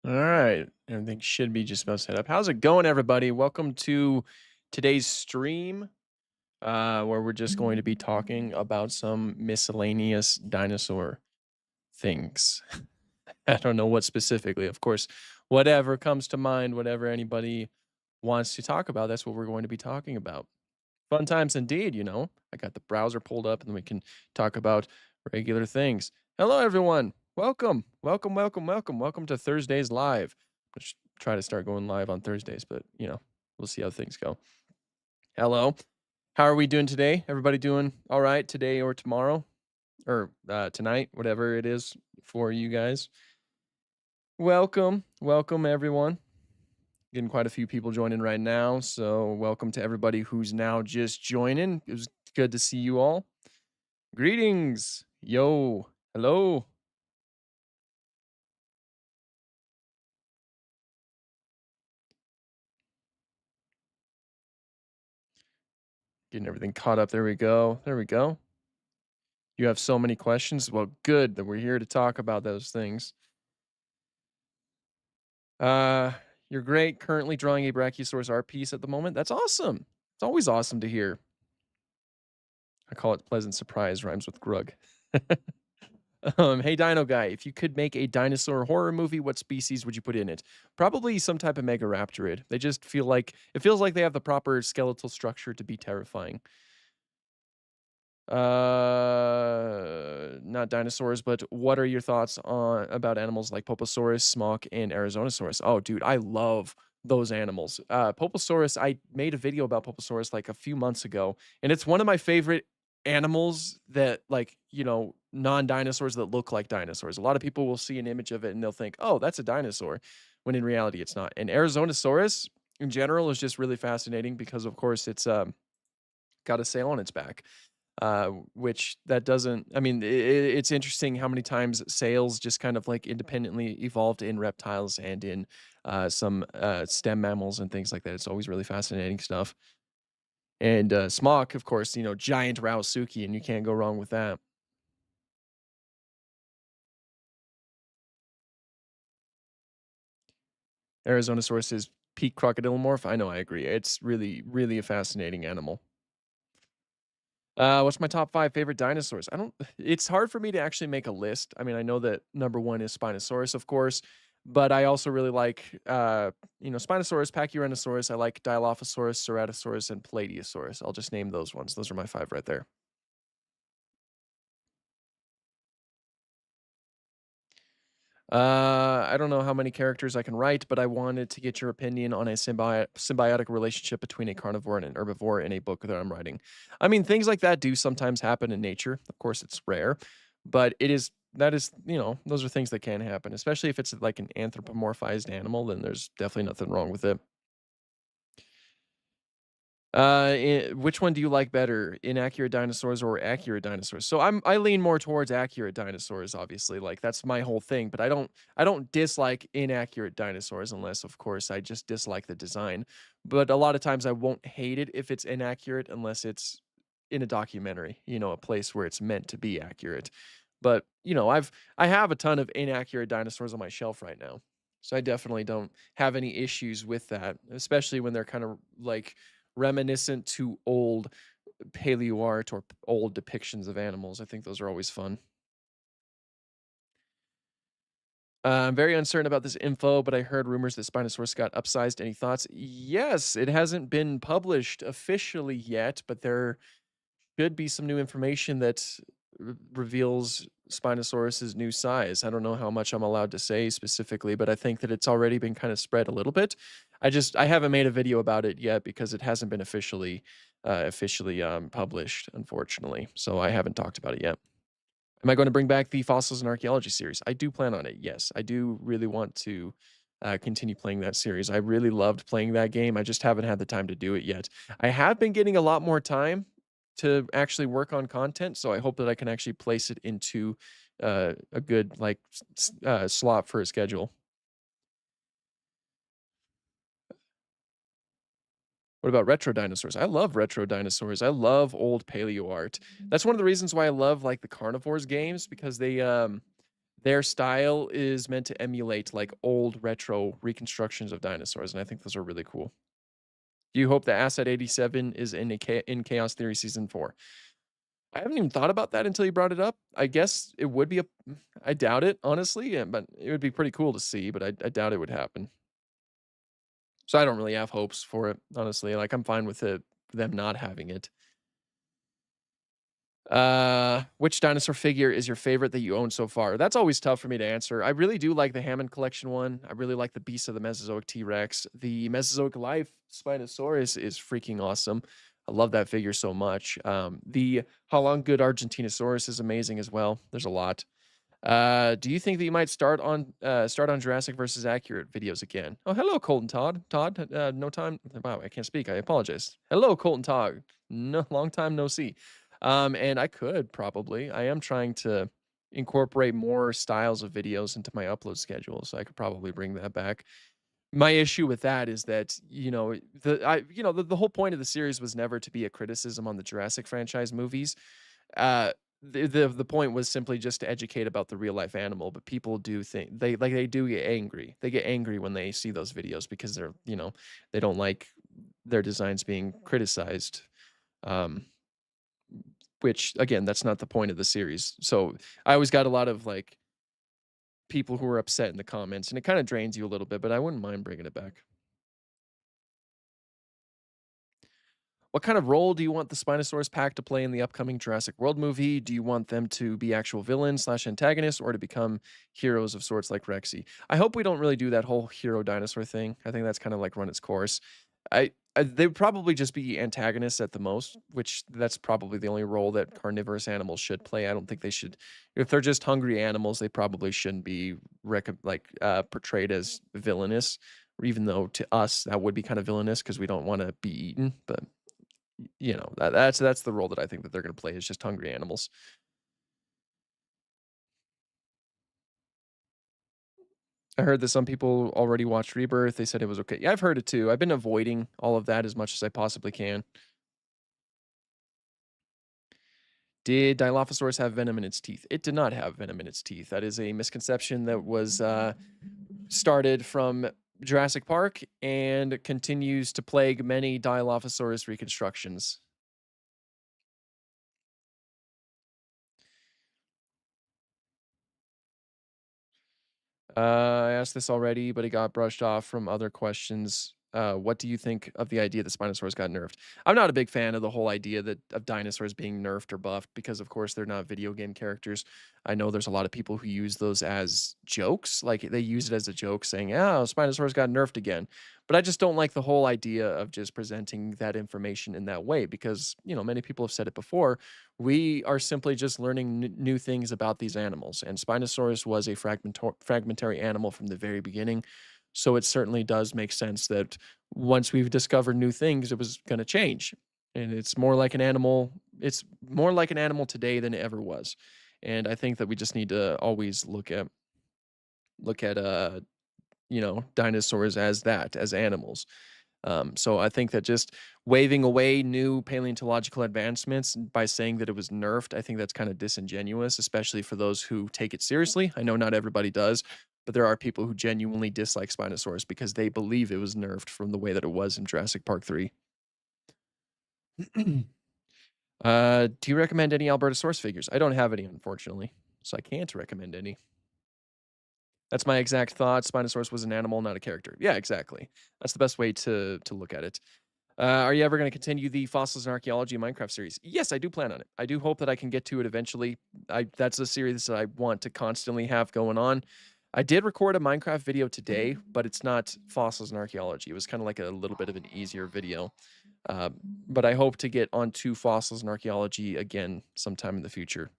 All right. Everything should be just about set up. How's it going, everybody? Welcome to today's stream, where we're just going to be talking about some miscellaneous dinosaur things. I don't know what specifically. Of course, whatever comes to mind, whatever anybody wants to talk about, that's what we're going to be talking about. Fun times indeed. I got the browser pulled up and then we can talk about regular things. Hello, everyone. Welcome. Welcome, welcome, welcome. Welcome to Thursdays Live. Let's try to start going live on Thursdays, but we'll see how things go. Hello. How are we doing today? Everybody doing all right today or tomorrow or tonight, whatever it is for you guys? Welcome. Welcome, everyone. Getting quite a few people joining right now. So, welcome to everybody who's now just joining. It was good to see you all. Greetings. Yo. Hello. Getting everything caught up. There we go. There we go. You have so many questions. Well, good that we're here to talk about those things. Uh, you're great. Currently drawing a Brachiosaurus art piece at the moment. That's awesome. It's always awesome to hear. I call it pleasant surprise. Rhymes with grug. Hey Dino guy, if you could make a dinosaur horror movie, what species would you put in it? Probably some type of megaraptorid. They just feel like it feels like they have the proper skeletal structure to be terrifying. Not dinosaurs, but what are your thoughts on about animals like Poposaurus, Smock, and Arizonosaurus? Oh, dude, I love those animals. Poposaurus, I made a video about Poposaurus like a few months ago, and it's one of my favorite animals that non-dinosaurs that look like dinosaurs. A lot of people will see an image of it and they'll think, "Oh, that's a dinosaur," when in reality it's not. And Arizonosaurus in general is just really fascinating because of course it's got a sail on its back, which that doesn't I mean, it's interesting how many times sails just kind of like independently evolved in reptiles and in some stem mammals and things like that. It's always really fascinating stuff. And Smock, of course, giant Rausuki, and you can't go wrong with that. Arizonosaurus is peak crocodilomorph. I know, I agree. It's really, really a fascinating animal. What's my top 5 favorite dinosaurs? I don't It's hard for me to actually make a list. I mean, I know that number 1 is Spinosaurus, of course, but I also really like, Spinosaurus, Pachyrhinosaurus. I like Dilophosaurus, Ceratosaurus, and Plateosaurus. I'll just name those ones. Those are my 5 right there. I don't know how many characters I can write, but I wanted to get your opinion on a symbiotic relationship between a carnivore and an herbivore in a book that I'm writing. I mean, things like that do sometimes happen in nature. Of course, it's rare, but those are things that can happen, especially if it's like an anthropomorphized animal, then there's definitely nothing wrong with it. Which one do you like better, inaccurate dinosaurs or accurate dinosaurs? So I lean more towards accurate dinosaurs, obviously. Like that's my whole thing, but I don't dislike inaccurate dinosaurs unless of course I just dislike the design. But a lot of times I won't hate it if it's inaccurate unless it's in a documentary, a place where it's meant to be accurate. But, I have a ton of inaccurate dinosaurs on my shelf right now. So I definitely don't have any issues with that, especially when they're kind of like reminiscent to old paleo art or old depictions of animals. I think those are always fun. I'm very uncertain about this info, but I heard rumors that Spinosaurus got upsized. Any thoughts? Yes, it hasn't been published officially yet, but there should be some new information that reveals Spinosaurus's new size. I don't know how much I'm allowed to say specifically, but I think that it's already been kind of spread a little bit. I haven't made a video about it yet because it hasn't been officially published, unfortunately. So I haven't talked about it yet. Am I going to bring back the fossils and archaeology series? I do plan on it. Yes, I do really want to continue playing that series. I really loved playing that game. I just haven't had the time to do it yet. I have been getting a lot more time to actually work on content, so I hope that I can actually place it into a good slot for a schedule. What about retro dinosaurs? I love retro dinosaurs. I love old paleo art. That's one of the reasons why I love like the carnivores games because Their style is meant to emulate like old retro reconstructions of dinosaurs, and I think those are really cool. Do you hope that Asset 87 is in in Chaos Theory season 4? I haven't even thought about that until you brought it up. I guess it would be a I doubt it, honestly, yeah, but it would be pretty cool to see, but I doubt it would happen. So I don't really have hopes for it, honestly. Like I'm fine with them not having it. Which dinosaur figure is your favorite that you own so far? That's always tough for me to answer. I really do like the Hammond collection one. I really like the Beast of the Mesozoic T-Rex. The Mesozoic Life Spinosaurus is freaking awesome. I love that figure so much. The How Long Good Argentinosaurus is amazing as well. There's a lot. Do you think that you might start on Jurassic versus Accurate videos again? Oh, hello, Colton Todd. Todd, no time. Wow, I can't speak. I apologize. Hello, Colton Todd. No, long time no see. And I could probably. I am trying to incorporate more styles of videos into my upload schedule, so I could probably bring that back. My issue with that is that the whole point of the series was never to be a criticism on the Jurassic franchise movies. uh the point was simply just to educate about the real life animal, but people do think they do get angry. They get angry when they see those videos because they don't like their designs being criticized. um which again, that's not the point of the series. So I always got a lot of like people who are upset in the comments, and it kind of drains you a little bit, but I wouldn't mind bringing it back. What kind of role do you want the Spinosaurus pack to play in the upcoming Jurassic World movie? Do you want them to be actual villains slash antagonists or to become heroes of sorts like Rexy? I hope we don't really do that whole hero dinosaur thing. I think that's kind of like run its course. They would probably just be antagonists at the most, which that's probably the only role that carnivorous animals should play. I don't think they should, if they're just hungry animals, they probably shouldn't be portrayed as villainous. Even though to us that would be kind of villainous because we don't want to be eaten, but that's the role that I think that they're gonna play is just hungry animals. I heard that some people already watched Rebirth, they said it was okay. Yeah, I've heard it too. I've been avoiding all of that as much as I possibly can. Did Dilophosaurus have venom in its teeth? It did not have venom in its teeth. That is a misconception that was, started from Jurassic Park and continues to plague many Dilophosaurus reconstructions. I asked this already, but it got brushed off from other questions. What do you think of the idea that Spinosaurus got nerfed? I'm not a big fan of the whole idea that of dinosaurs being nerfed or buffed because, of course, they're not video game characters. I know there's a lot of people who use those as jokes, like they use it as a joke, saying, "Oh, Spinosaurus got nerfed again." But I just don't like the whole idea of just presenting that information in that way because many people have said it before. We are simply just learning new things about these animals, and Spinosaurus was a fragmentary animal from the very beginning. So it certainly does make sense that once we've discovered new things, it was going to change. And it's more like an animal. It's more like an animal today than it ever was. And I think that we just need to always look at dinosaurs as that, as animals. So I think that just waving away new paleontological advancements by saying that it was nerfed, I think that's kind of disingenuous, especially for those who take it seriously. I know not everybody does, but there are people who genuinely dislike Spinosaurus because they believe it was nerfed from the way that it was in Jurassic Park 3. Do you recommend any Albertosaurus figures? I don't have any, unfortunately, so I can't recommend any. That's my exact thought. Spinosaurus was an animal, not a character. Yeah, exactly. That's the best way to look at it. Are you ever going to continue the Fossils and Archaeology Minecraft series? Yes, I do plan on it. I do hope that I can get to it eventually. That's a series that I want to constantly have going on. I did record a Minecraft video today, but it's not Fossils and Archaeology. It was kind of like a little bit of an easier video. But I hope to get onto Fossils and Archaeology again sometime in the future.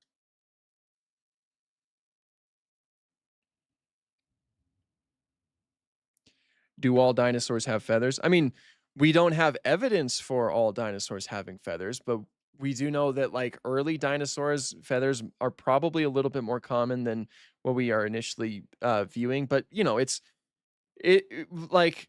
Do all dinosaurs have feathers? I mean, we don't have evidence for all dinosaurs having feathers, but we do know that like early dinosaurs, feathers are probably a little bit more common than what we are initially viewing. But like,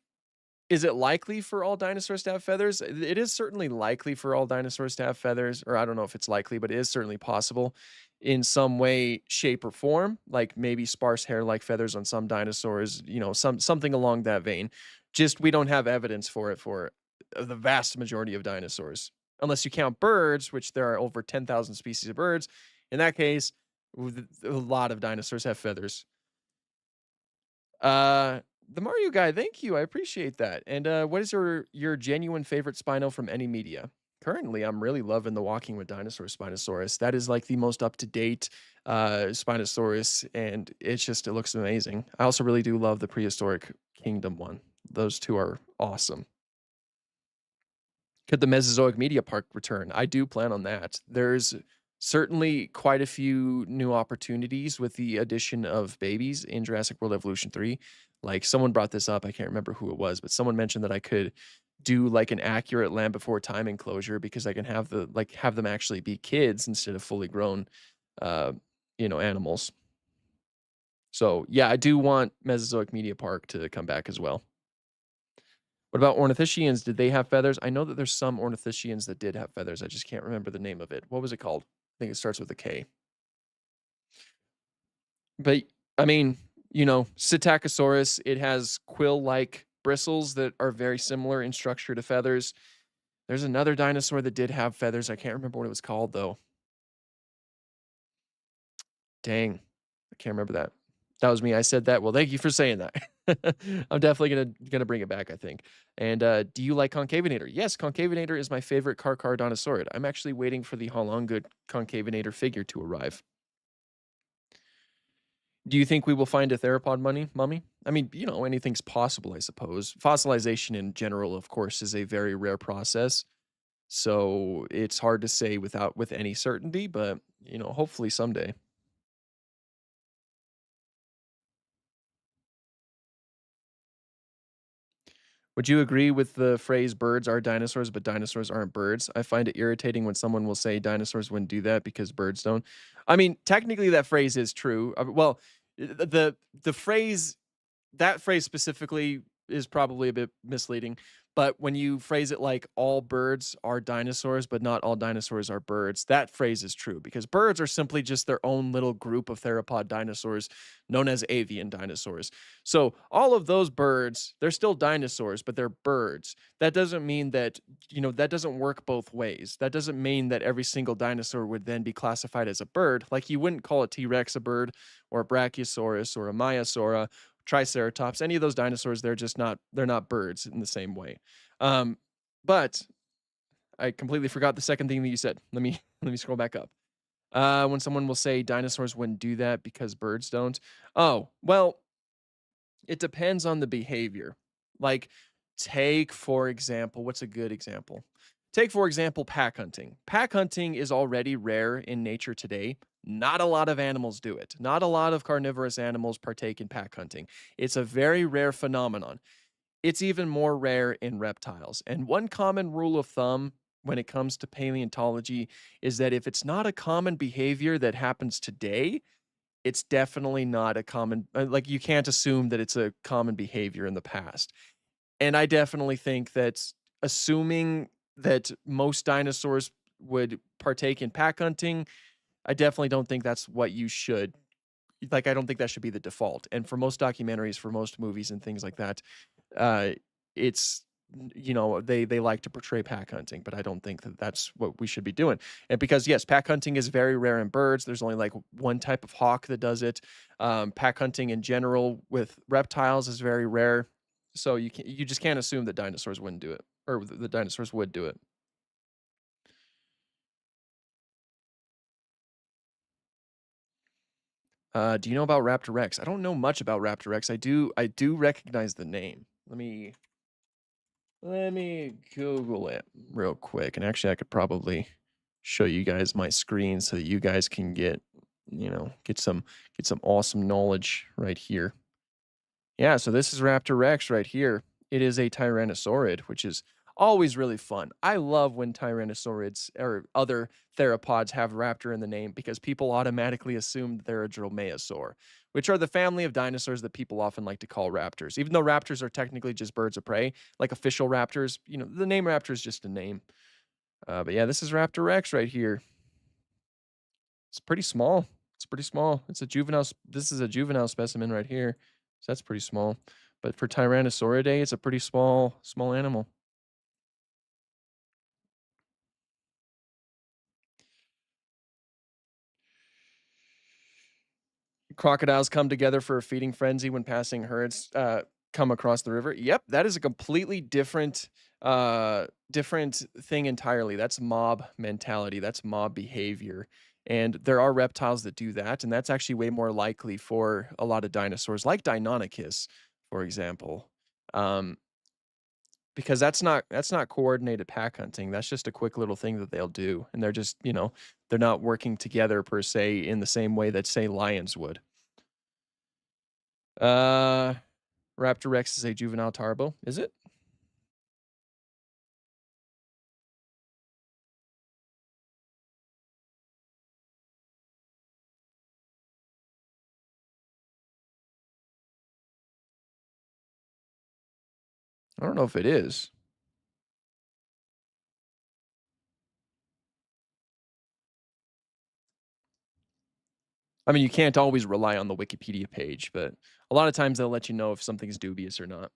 is it likely for all dinosaurs to have feathers? It is certainly likely for all dinosaurs to have feathers, or I don't know if it's likely, but it is certainly possible. in some way, shape, or form, like maybe sparse hair like feathers on some dinosaurs, something along that vein. Just we don't have evidence for it for the vast majority of dinosaurs. Unless you count birds, which there are over 10,000 species of birds. In that case, a lot of dinosaurs have feathers. Uh, the Mario guy, thank you. I appreciate that. And what is your genuine favorite Spino from any media? Currently, I'm really loving the Walking with Dinosaurs Spinosaurus. That is like the most up to date Spinosaurus, and it looks amazing. I also really do love the Prehistoric Kingdom one. Those two are awesome. Could the Mesozoic Media Park return? I do plan on that. There's certainly quite a few new opportunities with the addition of babies in Jurassic World Evolution 3. Like someone brought this up, I can't remember who it was, but someone mentioned that I could do like an accurate Land Before Time enclosure because I can have them actually be kids instead of fully grown uh, animals. So yeah, I do want Mesozoic Media Park to come back as well. What about ornithischians? Did they have feathers? I know that there's some ornithischians that did have feathers. I just can't remember the name of it. What was it called? I think it starts with a K. But I mean, Psittacosaurus, it has quill-like bristles that are very similar in structure to feathers. There's another dinosaur that did have feathers. I can't remember what it was called though. Dang. I can't remember that. That was me. I said that. Well, thank you for saying that. I'm definitely gonna bring it back, I think. And do you like Concavinator? Yes, Concavinator is my favorite Car Dinosaurid. I'm actually waiting for the Holongood Concavinator figure to arrive. Do you think we will find a theropod mummy? I mean, anything's possible, I suppose. Fossilization in general, of course, is a very rare process. So it's hard to say with any certainty, but hopefully someday. Would you agree with the phrase birds are dinosaurs, but dinosaurs aren't birds? I find it irritating when someone will say dinosaurs wouldn't do that because birds don't. I mean, technically that phrase is true. Well, the phrase that phrase specifically is probably a bit misleading. But when you phrase it like all birds are dinosaurs, but not all dinosaurs are birds, that phrase is true because birds are simply just their own little group of theropod dinosaurs known as avian dinosaurs. So all of those birds, they're still dinosaurs, but they're birds. That doesn't mean that, that doesn't work both ways. That doesn't mean that every single dinosaur would then be classified as a bird. Like you wouldn't call a T-Rex a bird or a Brachiosaurus or a Maiasaura, Triceratops, any of those dinosaurs, they're not birds in the same way. But I completely forgot the second thing that you said. Let me scroll back up. When someone will say dinosaurs wouldn't do that because birds don't. Oh, well, it depends on the behavior. Like, take for example, what's a good example? Take for example pack hunting. Pack hunting is already rare in nature today. Not a lot of animals do it. Not a lot of carnivorous animals partake in pack hunting. It's a very rare phenomenon. It's even more rare in reptiles. And one common rule of thumb when it comes to paleontology is that if it's not a common behavior that happens today, it's definitely not a common like you can't assume that it's a common behavior in the past. And I definitely think that assuming that most dinosaurs would partake in pack hunting, I definitely don't think that's what you should like. I don't think that should be the default. And for most documentaries, for most movies and things like that, uh, it's they like to portray pack hunting, but I don't think that that's what we should be doing. And because yes, pack hunting is very rare in birds. There's only like one type of hawk that does it. Pack hunting in general with reptiles is very rare. So you just can't assume that dinosaurs wouldn't do it or the dinosaurs would do it. Do you know about Raptor Rex? I don't know much about Raptor Rex. I do recognize the name. Let me Google it real quick. And actually I could probably show you guys my screen so that you guys can get some awesome knowledge right here. Yeah, so this is Raptor Rex right here. It is a Tyrannosaurid, which is always really fun. I love when Tyrannosaurids or other theropods have raptor in the name because people automatically assume that they're a dromaeosaur, which are the family of dinosaurs that people often like to call raptors. Even though raptors are technically just birds of prey, like official raptors, the name raptor is just a name. But yeah, this is Raptor Rex right here. It's pretty small. It's pretty small. It's a juvenile. This is a juvenile specimen right here, so that's pretty small. But for Tyrannosauridae, it's a pretty small animal. Crocodiles come together for a feeding frenzy when passing herds come across the river. Yep, that is a completely different thing entirely. That's mob mentality. That's mob behavior. And there are reptiles that do that, and that's actually way more likely for a lot of dinosaurs, like Deinonychus, for example. Um, because that's not coordinated pack hunting. That's just a quick little thing that they'll do, and they're just they're not working together per se in the same way that say lions would. Uh, Raptor Rex is a juvenile tarbo, is it? I don't know if it is. I mean, you can't always rely on the Wikipedia page, but a lot of times they'll let you know if something's dubious or not.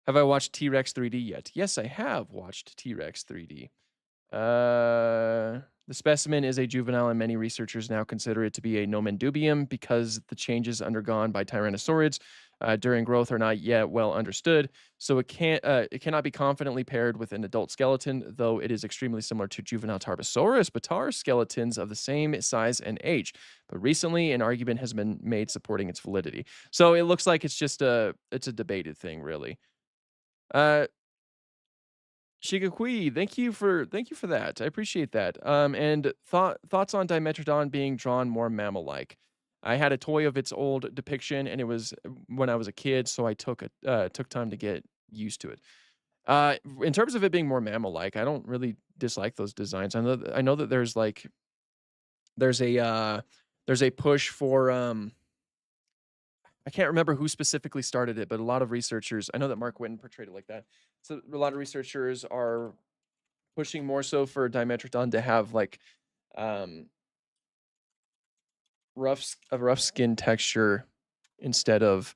Have I watched T-Rex 3D yet? Yes, I have watched T-Rex 3D. The specimen is a juvenile, and many researchers now consider it to be a nomen dubium because the changes undergone by tyrannosaurids during growth are not yet well understood. So it cannot be confidently paired with an adult skeleton, though it is extremely similar to juvenile Tarbosaurus batar skeletons of the same size and age. But recently, an argument has been made supporting its validity. So it looks like it's a debated thing, really. Uh, Shigakui, thank you for that. I appreciate that. And thoughts on Dimetrodon being drawn more mammal-like. I had a toy of its old depiction, and it was when I was a kid, so I took time to get used to it. In terms of it being more mammal-like, I don't really dislike those designs. I know that there's a uh, there's a push for I can't remember who specifically started it, but a lot of researchers. I know that Mark Whitten portrayed it like that. So a lot of researchers are pushing more so for Dimetrodon to have like um a rough skin texture instead of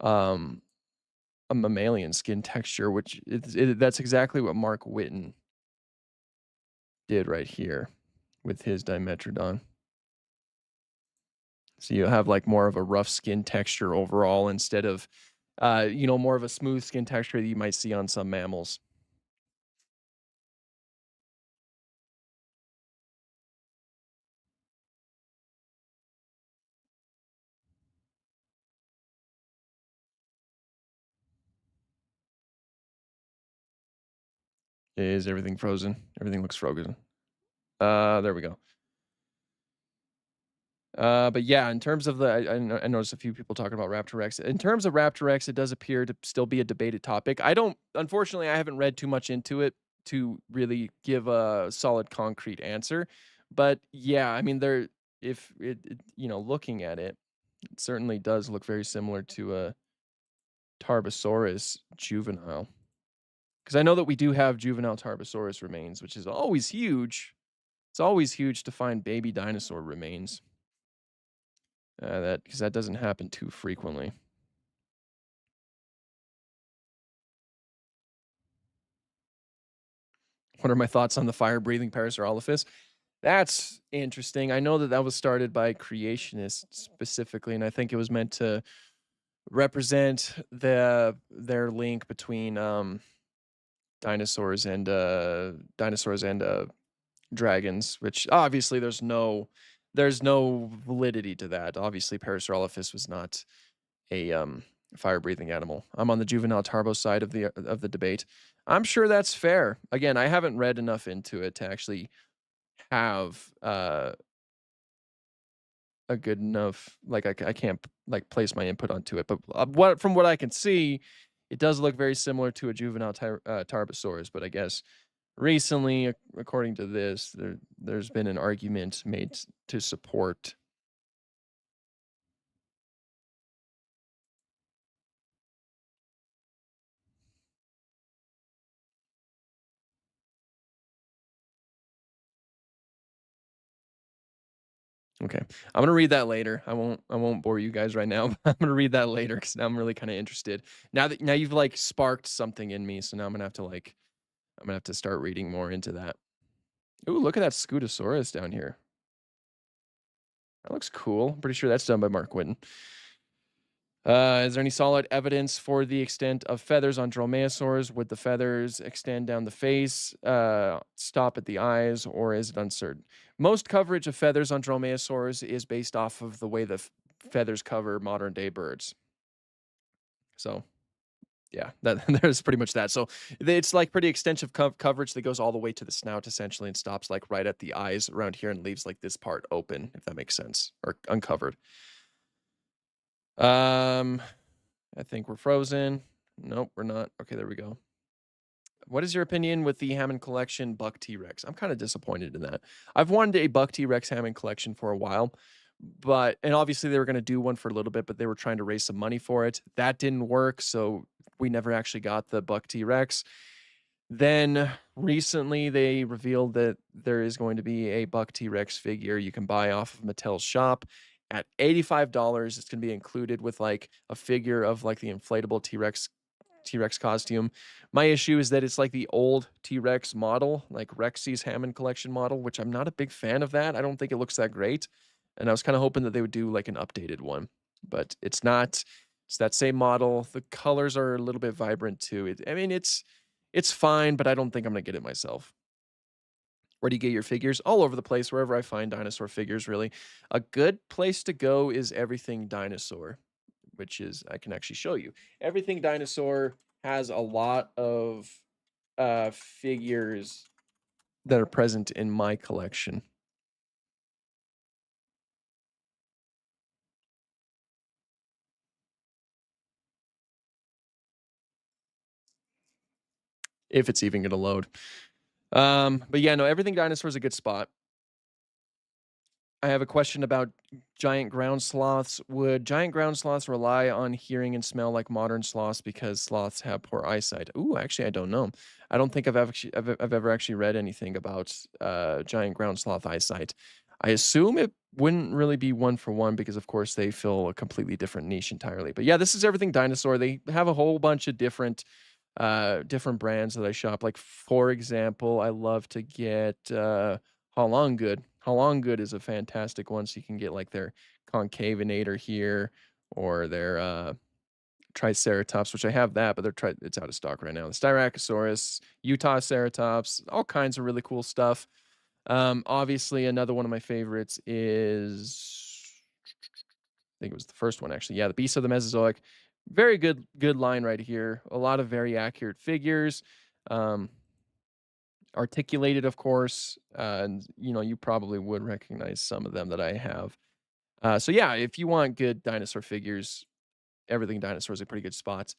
um a mammalian skin texture, which that's exactly what Mark Whitten did right here with his Dimetrodon. So you have like more of a rough skin texture overall instead of more of a smooth skin texture that you might see on some mammals. Is everything frozen? Everything looks frozen. There we go. But yeah, in terms of I noticed a few people talking about Raptor Rex. In terms of Raptor Rex, it does appear to still be a debated topic. Unfortunately, I haven't read too much into it to really give a solid, concrete answer. But yeah, I mean, if looking at it, it certainly does look very similar to a Tarbosaurus juvenile. Because I know that we do have juvenile Tarbosaurus remains, which is always huge. It's always huge to find baby dinosaur remains. That because that doesn't happen too frequently. What are my thoughts on the fire-breathing Parasaurolophus? That's interesting. I know that that was started by creationists specifically, and I think it was meant to represent their link between dinosaurs and dragons. Which obviously there's no validity to that. Obviously, Parasaurolophus was not a fire-breathing animal. I'm on the juvenile tarbo side of the debate. I'm sure that's fair. Again, I haven't read enough into it to actually have a good enough I can't like place my input onto it. But what I can see, it does look very similar to a juvenile Tarbosaurus. But I guess recently, according to this, there's been an argument made to support. Okay. I'm gonna read that later. I won't bore you guys right now. I'm gonna read that later because now I'm really kind of interested. Now you've like sparked something in me, so now I'm gonna have to start reading more into that. Ooh, look at that Scutosaurus down here. That looks cool. I'm pretty sure that's done by Mark Whitten. Is there any solid evidence for the extent of feathers on dromaeosaurs? Would the feathers extend down the face, stop at the eyes, or is it uncertain? Most coverage of feathers on dromaeosaurs is based off of the way the feathers cover modern day birds. So, yeah, that there's pretty much that. So it's like pretty extensive coverage that goes all the way to the snout essentially and stops like right at the eyes around here and leaves like this part open, if that makes sense, or uncovered. Um, I think we're frozen. Nope, we're not. Okay, there we go. What is your opinion with the Hammond collection Buck T Rex? I'm kind of disappointed in that. I've wanted a Buck T Rex Hammond collection for a while, but and obviously they were going to do one for a little bit, but they were trying to raise some money for it. That didn't work, so we never actually got the Buck T Rex. Then recently they revealed that there is going to be a Buck T Rex figure you can buy off of Mattel's shop at $85. It's going to be included with like a figure of like the inflatable T Rex costume. My issue is that it's like the old T-Rex model, like Rexy's Hammond collection model, which I'm not a big fan of that. I don't think it looks that great. And I was kind of hoping that they would do like an updated one, but it's not. It's that same model. The colors are a little bit vibrant too. I mean, it's fine, but I don't think I'm gonna get it myself. Where do you get your figures? All over the place, wherever I find dinosaur figures, really. A good place to go is Everything Dinosaur, which is I can actually show you. Everything Dinosaur has a lot of figures that are present in my collection. If it's even gonna load. But yeah, no, Everything Dinosaur is a good spot. I have a question about giant ground sloths. Would giant ground sloths rely on hearing and smell like modern sloths because sloths have poor eyesight? Ooh, actually, I don't know. I don't think I've ever actually read anything about giant ground sloth eyesight. I assume it wouldn't really be one for one because, of course, they fill a completely different niche entirely. But yeah, this is Everything Dinosaur. They have a whole bunch of different brands that I shop. Like for example, I love to get How Long Good. How Long Good is a fantastic one. So you can get like their Concavinator here or their Triceratops, which I have that, but it's out of stock right now. The Styracosaurus, Utah Ceratops, all kinds of really cool stuff. Obviously, another one of my favorites is I think it was the first one actually. Yeah, the Beast of the Mesozoic. Very good line right here. A lot of very accurate figures. Um, articulated, of course, and you probably would recognize some of them that I have. So yeah, if you want good dinosaur figures, Everything Dinosaur is a pretty good spot.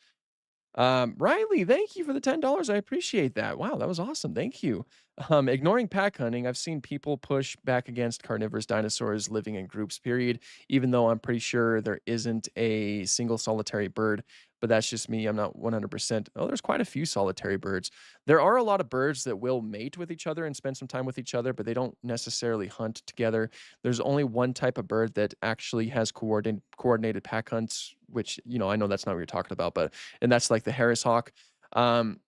Riley, thank you for the $10. I appreciate that. Wow, that was awesome. Thank you. Ignoring pack hunting, I've seen people push back against carnivorous dinosaurs living in groups, period, even though I'm pretty sure there isn't a single solitary bird. But that's just me. I'm not 100%. Oh, there's quite a few solitary birds. There are a lot of birds that will mate with each other and spend some time with each other, but they don't necessarily hunt together. There's only one type of bird that actually has coordinated pack hunts, which, I know that's not what you're talking about, but and that's like the Harris hawk. Um,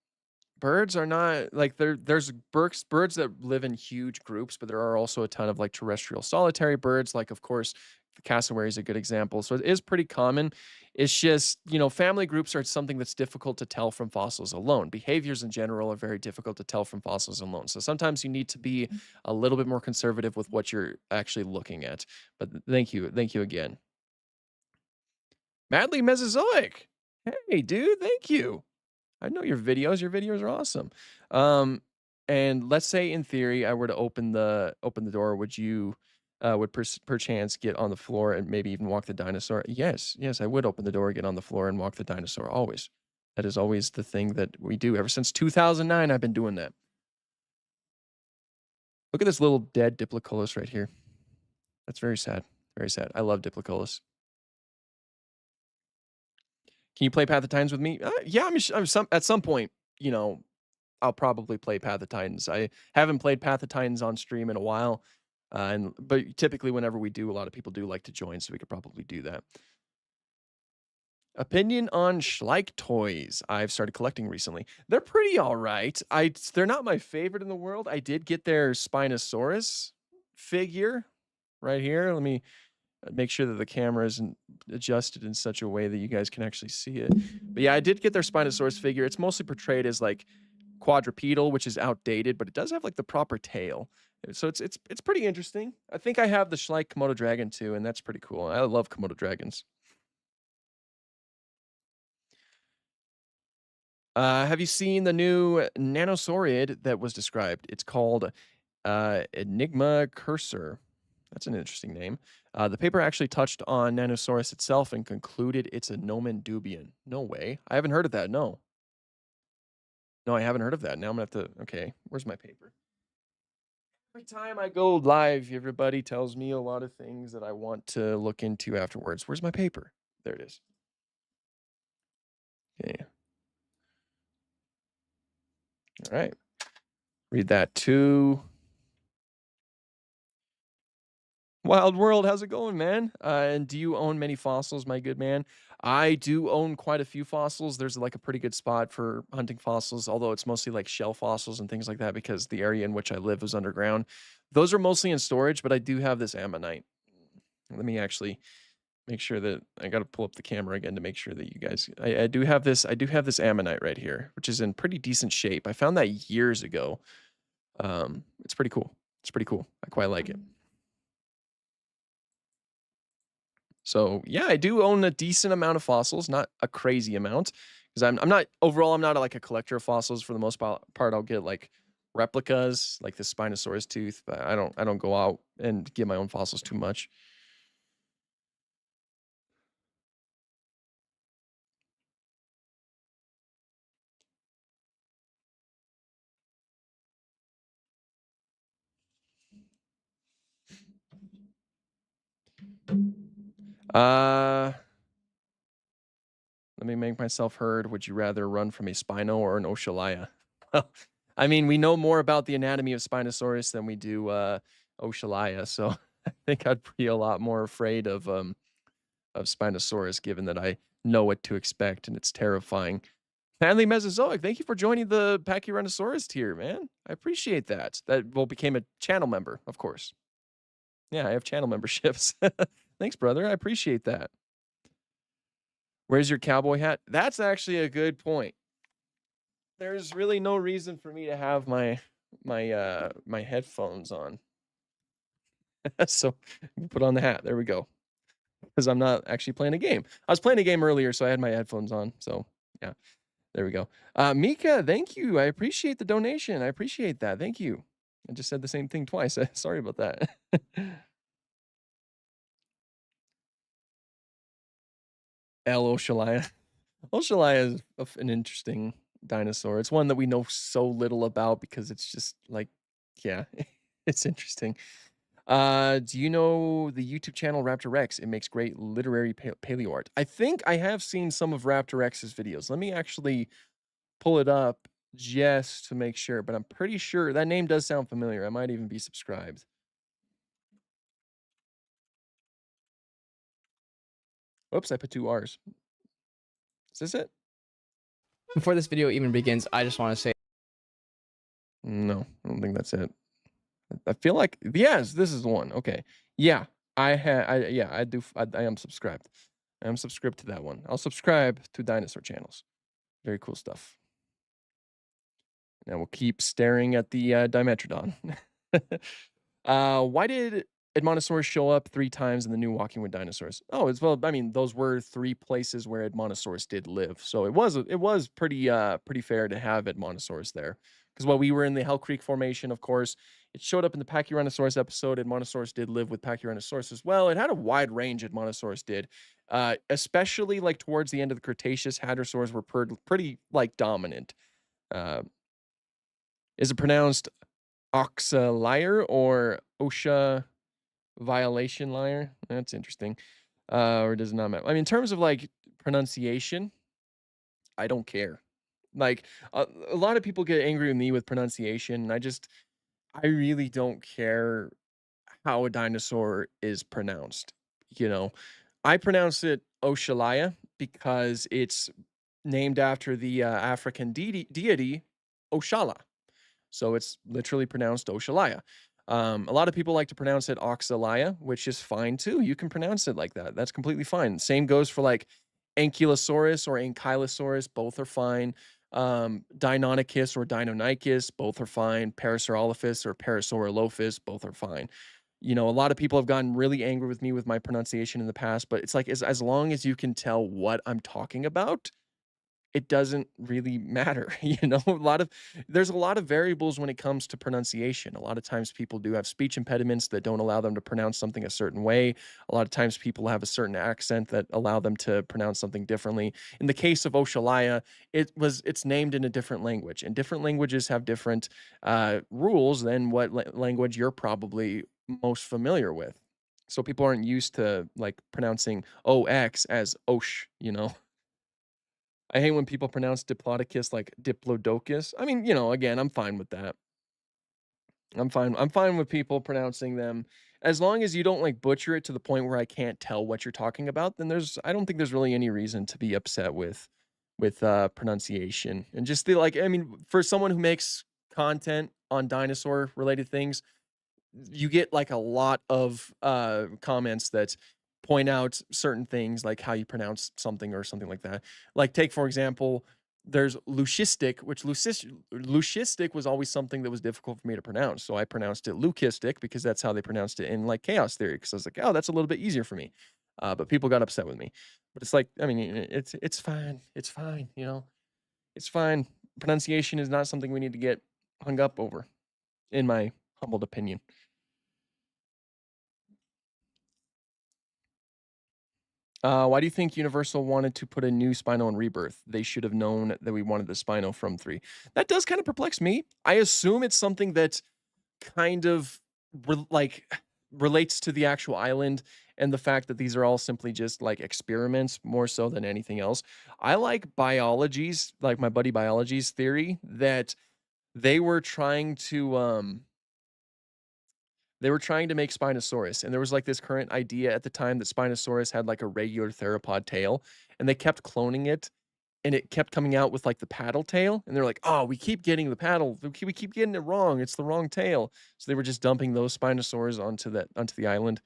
birds are not like there's birds that live in huge groups, but there are also a ton of like terrestrial solitary birds. Like of course, the cassowary is a good example. So it is pretty common. It's just family groups are something that's difficult to tell from fossils alone. Behaviors in general are very difficult to tell from fossils alone. So sometimes you need to be a little bit more conservative with what you're actually looking at. But thank you again. Madly Mesozoic. Hey, dude, thank you. I know your videos. Your videos are awesome. Um, and let's say in theory I were to open the door, would you would perchance get on the floor and maybe even walk the dinosaur? Yes, yes, I would open the door, get on the floor, and walk the dinosaur. Always. That is always the thing that we do. Ever since 2009, I've been doing that. Look at this little dead Diploculus right here. That's very sad. Very sad. I love Diploculus. Can you play Path of Titans with me? Yeah, at some point, you know, I'll probably play Path of Titans. I haven't played Path of Titans on stream in a while. And but typically, whenever we do, a lot of people do like to join, so we could probably do that. Opinion on Schleich toys. I've started collecting recently. They're pretty all right. They're not my favorite in the world. I did get their Spinosaurus figure right here. Let me make sure that the camera isn't adjusted in such a way that you guys can actually see it. But yeah, I did get their Spinosaurus figure. It's mostly portrayed as like quadrupedal, which is outdated, but it does have like the proper tail. So it's pretty interesting. I think I have the Schleich Komodo dragon too, and that's pretty cool. I love Komodo dragons. Have you seen the new nanosaurid that was described? It's called Enigma Cursor. That's an interesting name. The paper actually touched on Nanosaurus itself and concluded it's a nomen dubium. No way. I haven't heard of that. No. No, I haven't heard of that. Now I'm going to have to. Okay. Where's my paper? Every time I go live, everybody tells me a lot of things that I want to look into afterwards. Where's my paper? There it is. Okay. All right. Read that too. Wild World, how's it going, man? And do you own many fossils, my good man? I do own quite a few fossils. There's like a pretty good spot for hunting fossils, although it's mostly like shell fossils and things like that because the area in which I live is underground. Those are mostly in storage, but I do have this ammonite. Let me actually make sure that I got to pull up the camera again to make sure that you guys. I do have this. I do have this ammonite right here, which is in pretty decent shape. I found that years ago. It's pretty cool. It's pretty cool. I quite like it. So yeah, I do own a decent amount of fossils, not a crazy amount, because I'm not overall. I'm not like a collector of fossils for the most part. I'll get like replicas, like the Spinosaurus tooth, but I don't go out and get my own fossils too much. Uh, Let me make myself heard. Would you rather run from a Spino or an Oshalaya? Well, I mean, we know more about the anatomy of Spinosaurus than we do Oshalaya, so I think I'd be a lot more afraid of Spinosaurus, given that I know what to expect and it's terrifying. Manly Mesozoic, thank you for joining the Pachyrhinosaurus tier, man. I appreciate that. That well became a channel member, of course. Yeah, I have channel memberships. Thanks, brother. I appreciate that. Where's your cowboy hat? That's actually a good point. There's really no reason for me to have my headphones on. So put on the hat. There we go. Because I'm not actually playing a game. I was playing a game earlier, so I had my headphones on. So yeah, there we go. Mika, thank you. I appreciate the donation. I appreciate that. Thank you. I just said the same thing twice. Sorry about that. El Oshalaya. Oshalaya is an interesting dinosaur. It's one that we know so little about because it's just like, yeah, it's interesting. Do you know the YouTube channel Raptor Rex? It makes great literary paleo art. I think I have seen some of Raptor Rex's videos. Let me actually pull it up just to make sure, but I'm pretty sure that name does sound familiar. I might even be subscribed. Oops, I put two R's. Is this it? Before this video even begins, I just want to say No, I don't think that's it. I feel like yes, this is the one. Okay. Yeah. I do I am subscribed. I am subscribed to that one. I'll subscribe to dinosaur channels. Very cool stuff. And we'll keep staring at the Dimetrodon. Why did Edmontosaurus show up 3 times in the new Walking with Dinosaurs? Oh, as well. I mean, those were 3 places where Edmontosaurus did live, so it was pretty fair to have Edmontosaurus there. Because while we were in the Hell Creek Formation, of course, it showed up in the Pachyrhinosaurus episode. Edmontosaurus did live with Pachyrhinosaurus as well. It had a wide range. Edmontosaurus did, especially like towards the end of the Cretaceous. Hadrosaurs were pretty like dominant. Uh, is it pronounced Oxaliar or OSHA violation liar? That's interesting. Or does it not matter? I mean, in terms of like pronunciation, I don't care. Like a lot of people get angry with me with pronunciation, and I really don't care how a dinosaur is pronounced. You know, I pronounce it Oshalaya because it's named after the African deity Oshala. So it's literally pronounced Oshalaya. A lot of people like to pronounce it Oxalaya, which is fine too. You can pronounce it like that. That's completely fine. Same goes for like Ankylosaurus or Ankylosaurus. Both are fine. Deinonychus or Deinonychus. Both are fine. Parasaurolophus or Parasaurolophus. Both are fine. You know, a lot of people have gotten really angry with me with my pronunciation in the past, but it's like as long as you can tell what I'm talking about, it doesn't really matter. There's a lot of variables when it comes to pronunciation. A lot of times people do have speech impediments that don't allow them to pronounce something a certain way. A lot of times people have a certain accent that allow them to pronounce something differently. In the case of Oshalaya, it's named in a different language, and different languages have different rules than what language you're probably most familiar with. So people aren't used to like pronouncing OX as Osh. I hate when people pronounce Diplodocus like Diplodocus. I mean, again, I'm fine with that. I'm fine with people pronouncing them as long as you don't like butcher it to the point where I can't tell what you're talking about, then I don't think there's really any reason to be upset with pronunciation. And just the like I mean, for someone who makes content on dinosaur related things, you get like a lot of comments that point out certain things like how you pronounce something or something like that. Like take for example, there's leucistic, which leucistic was always something that was difficult for me to pronounce. So I pronounced it leucistic because that's how they pronounced it in like chaos theory. Because I was like, oh, that's a little bit easier for me. But people got upset with me. But it's like, I mean, it's fine. It's fine, It's fine. Pronunciation is not something we need to get hung up over, in my humbled opinion. Why do you think Universal wanted to put a new Spino in Rebirth? They should have known that we wanted the Spino from 3. That does kind of perplex me. I assume it's something that kind of relates to the actual island and the fact that these are all simply just like experiments more so than anything else. I like biology's, like my buddy biology's theory that they were trying to they were trying to make Spinosaurus, and there was like this current idea at the time that Spinosaurus had like a regular theropod tail, and they kept cloning it, and it kept coming out with like the paddle tail, and they're like, "Oh, we keep getting the paddle, we keep getting it wrong. It's the wrong tail." So they were just dumping those Spinosaurs onto the island.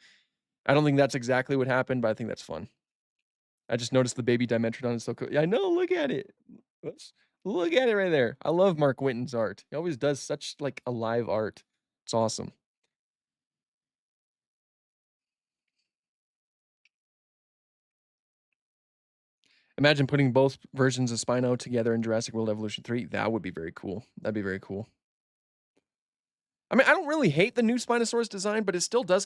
I don't think that's exactly what happened, but I think that's fun. I just noticed the baby Dimetrodon is so cool. Yeah, I know. Look at it. Oops. Look at it right there. I love Mark Winton's art. He always does such like alive art. It's awesome. Imagine putting both versions of Spino together in Jurassic World Evolution 3. That would be very cool. That'd be very cool. I mean, I don't really hate the new Spinosaurus design, but it still does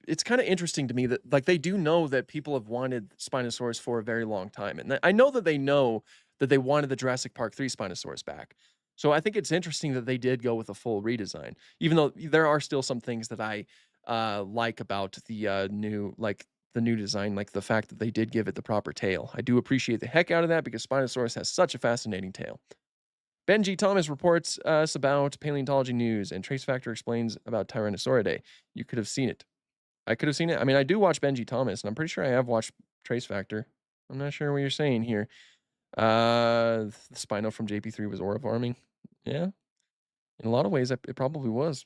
it's kind of interesting to me that like they do know that people have wanted Spinosaurus for a very long time. And I know that they know that they wanted the Jurassic Park 3 Spinosaurus back. So I think it's interesting that they did go with a full redesign, even though there are still some things that I like about the new design, like the fact that they did give it the proper tail. I do appreciate the heck out of that because Spinosaurus has such a fascinating tail. Benji Thomas reports us about paleontology news, and Trace Factor explains about Tyrannosauridae. You could have seen it. I could have seen it. I mean, I do watch Benji Thomas, and I'm pretty sure I have watched Trace Factor. I'm not sure what you're saying here. The Spino from JP3 was aura farming. Yeah, in a lot of ways, it probably was.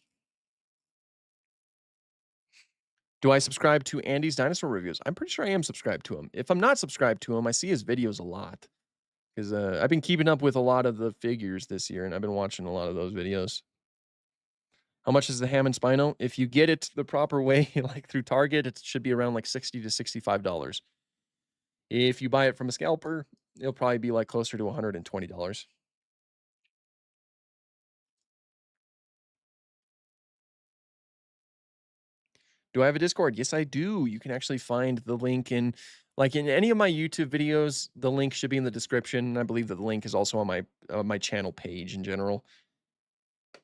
Do I subscribe to Andy's dinosaur reviews? I'm pretty sure I am subscribed to him. If I'm not subscribed to him, I see his videos a lot because I've been keeping up with a lot of the figures this year, and I've been watching a lot of those videos. How much is the Hammond Spino? If you get it the proper way, like through Target, it should be around like $60 to $65. If you buy it from a scalper, it'll probably be like closer to $120. Do I have a Discord? Yes, I do. You can actually find the link in any of my YouTube videos. The link should be in the description. I believe that the link is also on my channel page in general.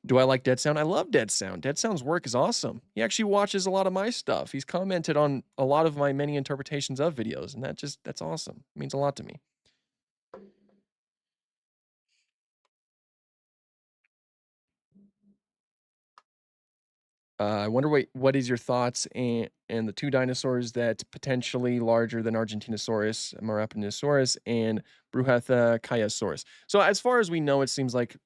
Do I like Dead Sound? I love Dead Sound. Dead Sound's work is awesome. He actually watches a lot of my stuff. He's commented on a lot of my many interpretations of videos, and that's awesome. It means a lot to me. I wonder what is your thoughts and the two dinosaurs that potentially larger than Argentinosaurus, Marapanosaurus, and Brujathacayasaurus. So as far as we know, it seems like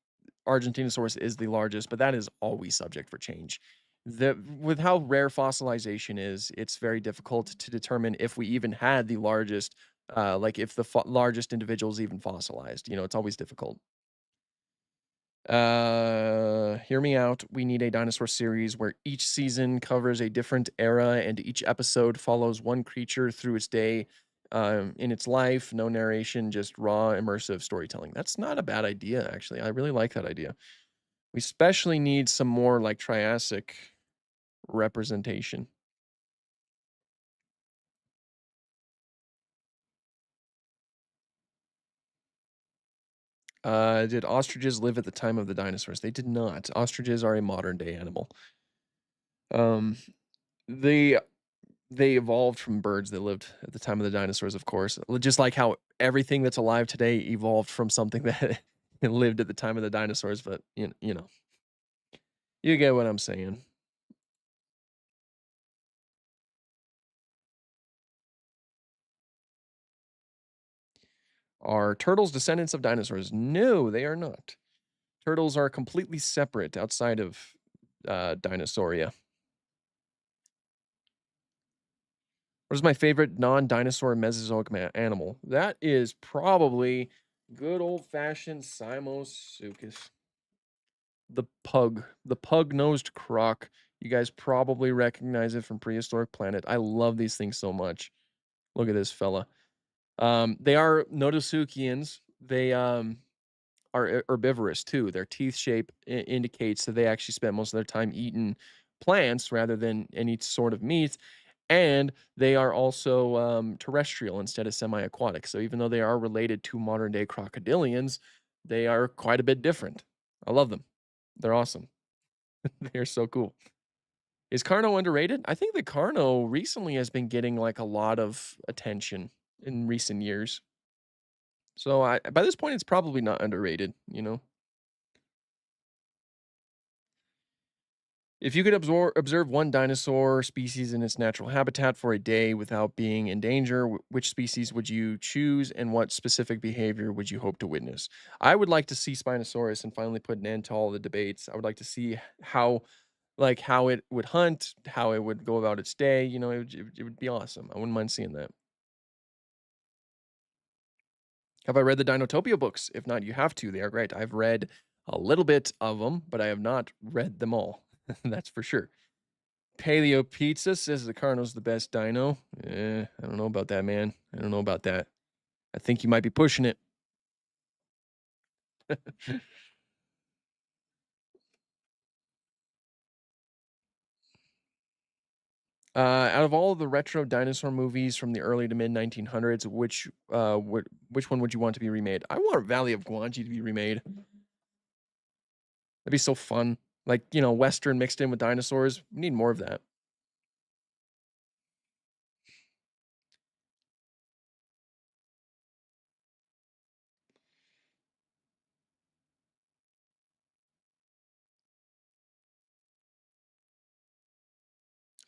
Argentinosaurus is the largest, but that is always subject for change. With how rare fossilization is, it's very difficult to determine if we even had the largest, like if the largest individual is even fossilized. It's always difficult. Hear me out. We need a dinosaur series where each season covers a different era and each episode follows one creature through its day, in its life. No narration, just raw, immersive storytelling. That's not a bad idea, actually. I really like that idea. We especially need some more like Triassic representation. Did ostriches live at the time of the dinosaurs? They did not. Ostriches are a modern day animal. Um, they they evolved from birds that lived at the time of the dinosaurs, of course. Just like how everything that's alive today evolved from something that lived at the time of the dinosaurs. But you get what I'm saying. Are turtles descendants of dinosaurs? No, they are not. Turtles are completely separate outside of Dinosauria. What is my favorite non-dinosaur Mesozoic animal? That is probably good old-fashioned Simosuchus. The pug-nosed croc. You guys probably recognize it from Prehistoric Planet. I love these things so much. Look at this fella. They are Notosuchians. They are herbivorous too. Their teeth shape indicates that they actually spent most of their time eating plants rather than any sort of meat. And they are also terrestrial instead of semi-aquatic. So even though they are related to modern day crocodilians, they are quite a bit different. I love them. They're awesome. They're so cool. Is Carno underrated? I think the Carno recently has been getting like a lot of attention in recent years. So by this point, it's probably not underrated. If you could observe one dinosaur species in its natural habitat for a day without being in danger, which species would you choose and what specific behavior would you hope to witness? I would like to see Spinosaurus and finally put an end to all the debates. I would like to see how it would hunt, how it would go about its day. It would be awesome. I wouldn't mind seeing that. Have I read the Dinotopia books? If not, you have to. They are great. I've read a little bit of them, but I have not read them all. That's for sure. Paleo Pizza says the Cardinal's the best dino. I don't know about that, man. I don't know about that. I think you might be pushing it. Out of all of the retro dinosaur movies from the early to mid 1900s, which one would you want to be remade? I want Valley of Guanji to be remade. That'd be so fun. Like, Western mixed in with dinosaurs. We need more of that.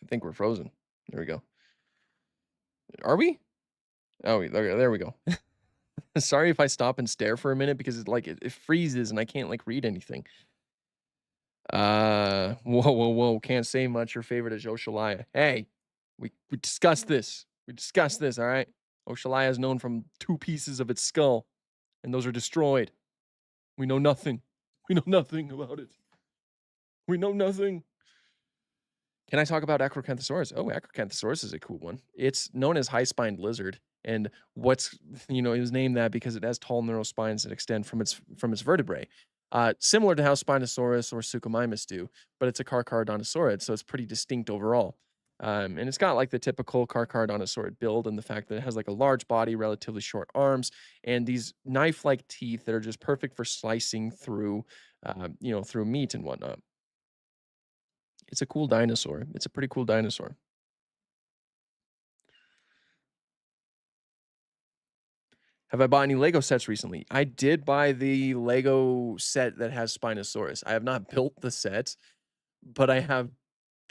I think we're frozen. There we go. Are we? Oh, there we go. Sorry if I stop and stare for a minute because it freezes and I can't like read anything. Whoa. Can't say much. Your favorite is Oshalaya. Hey, we discussed this. We discussed this, all right? Oshalaya is known from two pieces of its skull, and those are destroyed. We know nothing. We know nothing about it. We know nothing. Can I talk about Acrocanthosaurus? Oh, Acrocanthosaurus is a cool one. It's known as high-spined lizard, and it was named that because it has tall neural spines that extend from its vertebrae. Similar to how Spinosaurus or Suchomimus do, but it's a carcharodontosaurus, so it's pretty distinct overall. And it's got like the typical carcharodontosaurus build and the fact that it has like a large body, relatively short arms, and these knife-like teeth that are just perfect for slicing through meat and whatnot. It's a cool dinosaur. It's a pretty cool dinosaur. Have I bought any Lego sets recently? I did buy the Lego set that has Spinosaurus. I have not built the set, but I have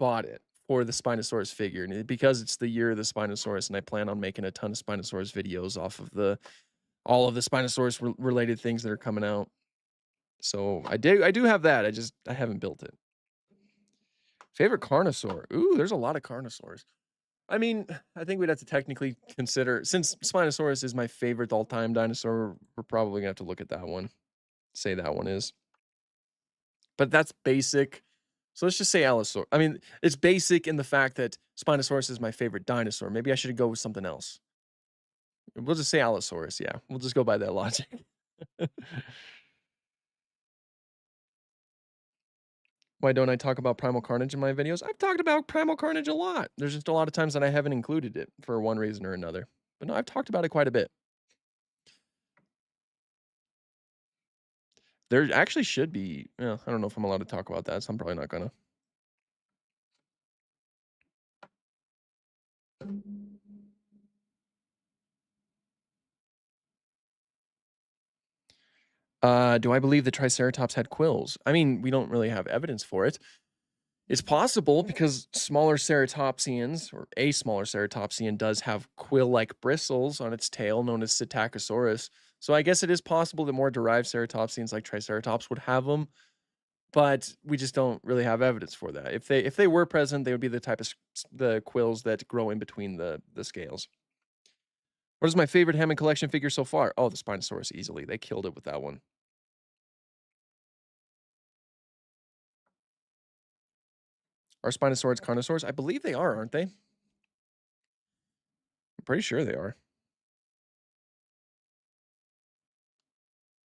bought it for the Spinosaurus figure, and because it's the year of the Spinosaurus, and I plan on making a ton of Spinosaurus videos off of all of the Spinosaurus related things that are coming out. So I do have that. I haven't built it. Favorite Carnosaur? Ooh, there's a lot of Carnosaurs. I mean, I think we'd have to technically consider, since Spinosaurus is my favorite all-time dinosaur, we're probably gonna have to look at that one. Say that one is. But that's basic. So let's just say Allosaurus. I mean, it's basic in the fact that Spinosaurus is my favorite dinosaur. Maybe I should go with something else. We'll just say Allosaurus. Yeah, we'll just go by that logic. Why don't I talk about Primal Carnage in my videos? I've talked about Primal Carnage a lot. There's just a lot of times that I haven't included it for one reason or another. But no, I've talked about it quite a bit. There actually should be, I don't know if I'm allowed to talk about that, so I'm probably not gonna. Do I believe the Triceratops had quills? I mean, we don't really have evidence for it. It's possible because smaller ceratopsians, or a smaller ceratopsian, does have quill-like bristles on its tail, known as Psittacosaurus. So I guess it is possible that more derived ceratopsians like Triceratops would have them, but we just don't really have evidence for that. If they were present, they would be the type of the quills that grow in between the scales. What is my favorite Hammond collection figure so far? Oh, the Spinosaurus, easily. They killed it with that one. Are Spinosaurs Carnosaurs? I believe they are, aren't they? I'm pretty sure they are.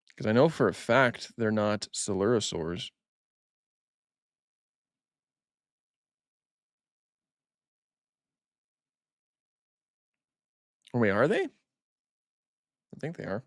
Because I know for a fact they're not Coelurosaurs. Oh, wait, are they? I think they are.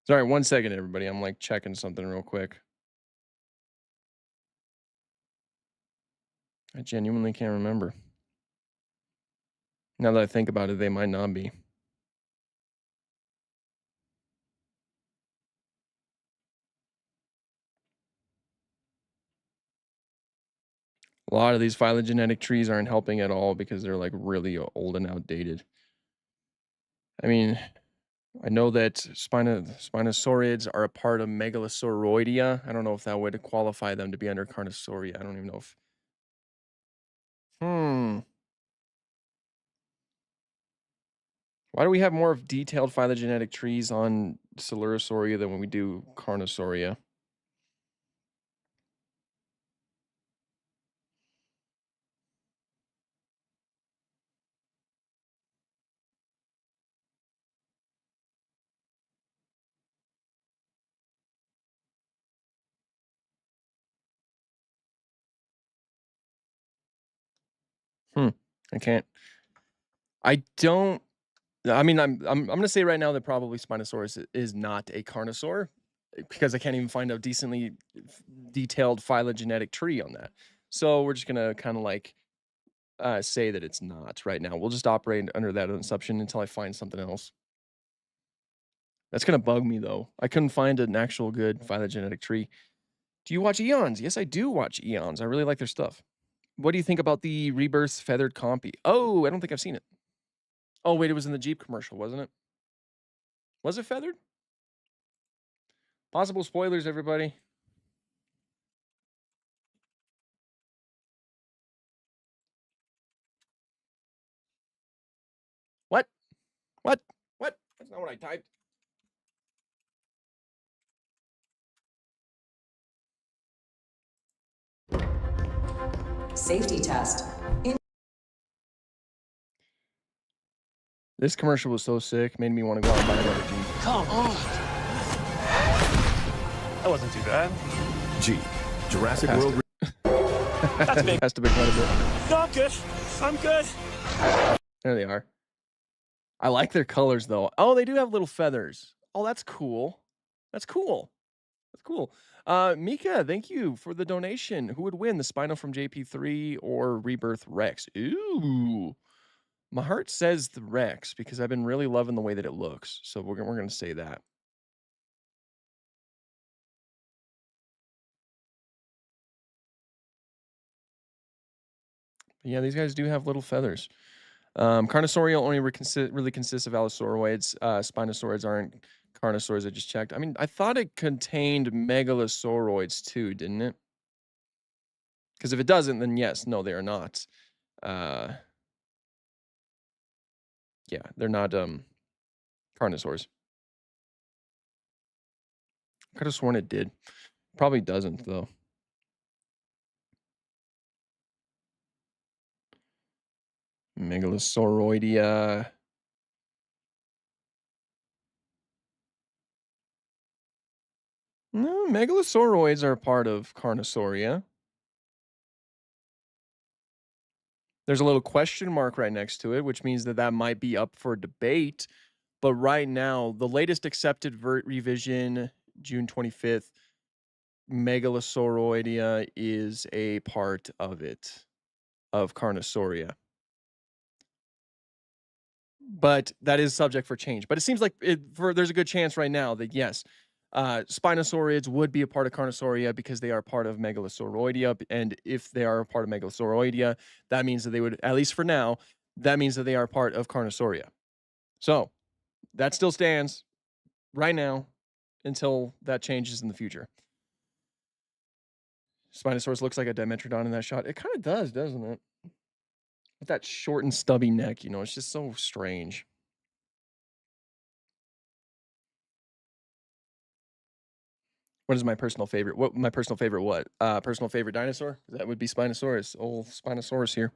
Sorry, 1 second, everybody. I'm like checking something real quick. I genuinely can't remember. Now that I think about it, they might not be. A lot of these phylogenetic trees aren't helping at all because they're like really old and outdated. I mean, I know that Spinosaurids are a part of Megalosauroidea. I don't know if that would qualify them to be under Carnosauria. I don't even know if. Why do we have more of detailed phylogenetic trees on Coelurosauria than when we do Carnosauria? I can't. I don't. I mean, I'm gonna say right now that probably Spinosaurus is not a Carnosaur because I can't even find a decently detailed phylogenetic tree on that. So we're just gonna kind of like say that it's not right now. We'll just operate under that assumption until I find something else. That's gonna bug me though. I couldn't find an actual good phylogenetic tree. Do you watch Eons? Yes, I do watch Eons. I really like their stuff. What do you think about the Rebirth feathered compy? Oh, I don't think I've seen it. Oh, wait, it was in the Jeep commercial, wasn't it? Was it feathered? Possible spoilers, everybody. What? What? What? That's not what I typed. Safety test. This commercial was so sick, made me want to go out and buy another Jeep. Come on. That wasn't too bad. Jeep, Jurassic World. That's big. Has to be quite a bit. No, I'm good. I'm good. There they are. I like their colors though. Oh, they do have little feathers. Oh, that's cool. That's cool. That's cool. Mika, thank you for the donation. Who would win, the Spino from JP3 or Rebirth Rex? Ooh. My heart says the Rex because I've been really loving the way that it looks. So we're gonna say that. But yeah, these guys do have little feathers. Carnosauria only really consists of allosauroids. Spinosauroids aren't carnosaurs. I just checked. I mean, I thought it contained megalosauroids too, didn't it? Because if it doesn't, then yes, no, they are not. Yeah, they're not carnosaurs. I could have sworn it did. Probably doesn't though. Megalosauroidea. No, megalosauroids are part of Carnosauria. There's a little question mark right next to it, which means that that might be up for debate. But right now, the latest accepted revision, June 25th, Megalosauroidea is a part of it, of Carnosauria. But that is subject for change. But it seems like there's a good chance right now that yes, Spinosaurids would be a part of Carnosauria because they are part of Megalosauroidea. And if they are a part of Megalosauroidea, that means that they would, at least for now, that means that they are part of Carnosauria. So that still stands right now until that changes in the future. Spinosaurus looks like a Dimetrodon in that shot. It kind of does, doesn't it? With that short and stubby neck, you know, it's just so strange. What is my personal favorite? What my personal favorite? What? Personal favorite dinosaur? That would be Spinosaurus. Old Spinosaurus here.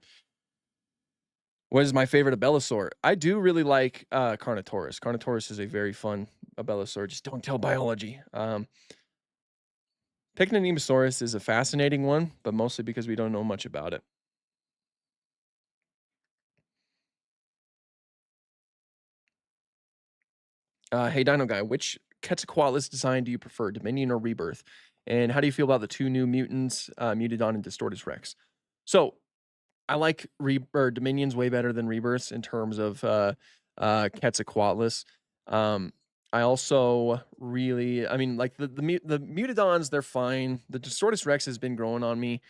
What is my favorite Abelisaur? I do really like Carnotaurus. Carnotaurus is a very fun Abelisaur. Just don't tell biology. Pycnonemosaurus is a fascinating one, but mostly because we don't know much about it. Hey, Dino Guy, which Quetzalcoatlus design do you prefer, Dominion or Rebirth? And how do you feel about the two new mutants, Mutodon and Distortus Rex? So, I like Dominions way better than Rebirths in terms of Quetzalcoatlus. I also really, I mean, like the Mutodons, they're fine. The Distortus Rex has been growing on me,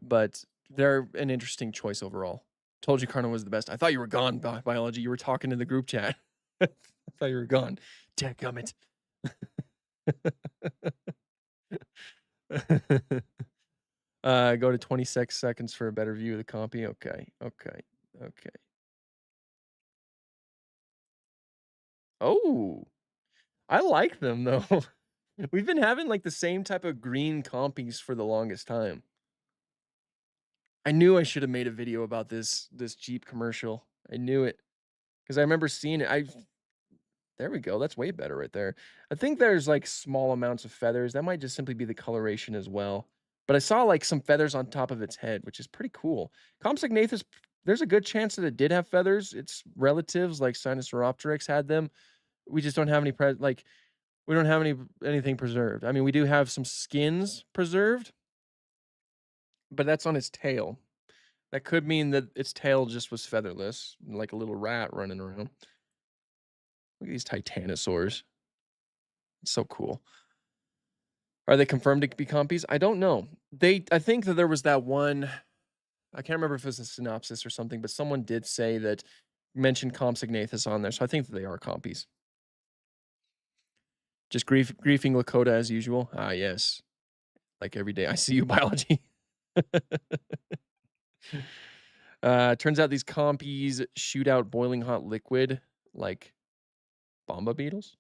but they're an interesting choice overall. Told you Carno was the best. I thought you were gone, biology. You were talking in the group chat. I thought you were gone. Dadgummit. Go to 26 seconds for a better view of the compy. Okay. Oh, I like them though. We've been having like the same type of green compies for the longest time. I knew I should have made a video about this Jeep commercial. I knew it because I remember seeing it. There we go. That's way better right there. I think there's like small amounts of feathers. That might just simply be the coloration as well. But I saw like some feathers on top of its head, which is pretty cool. Compsognathus, there's a good chance that it did have feathers. Its relatives like Sinosauropteryx had them. We just don't have any we don't have anything preserved. I mean, we do have some skins preserved, but that's on its tail. That could mean that its tail just was featherless, like a little rat running around. Look at these titanosaurs. It's so cool. Are they confirmed to be compies? I don't know. I think that there was that one. I can't remember if it was a synopsis or something, but someone did say that mentioned Compsognathus on there, so I think that they are compies. Just griefing Lakota as usual. Ah, yes. Like every day. I see you, biology. Turns out these compies shoot out boiling hot liquid like bomba beetles.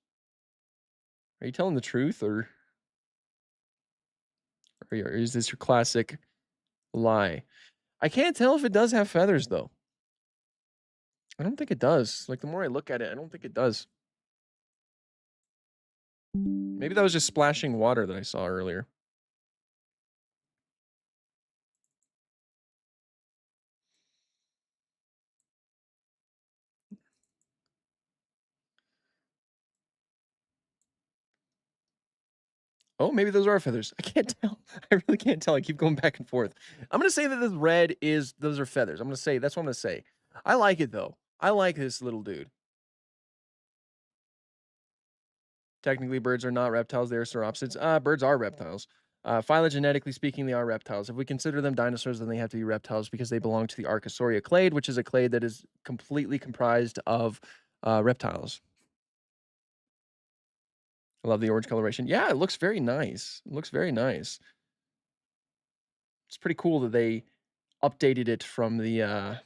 Are you telling the truth, or is this your classic lie? I can't tell if it does have feathers, though. I don't think it does. Like, the more I look at it, I don't think it does. Maybe that was just splashing water that I saw earlier. Oh, maybe those are feathers. I can't tell. I really can't tell. I keep going back and forth. I'm gonna say that this red is those are feathers. I'm gonna say that's what I'm gonna say. I like it though. I like this little dude. Technically, birds are not reptiles. They are sauropods. Birds are reptiles. Phylogenetically speaking, they are reptiles. If we consider them dinosaurs, then they have to be reptiles because they belong to the Archosaurus clade, which is a clade that is completely comprised of reptiles. I love the orange coloration. Yeah, it looks very nice. It looks very nice. It's pretty cool that they updated it from the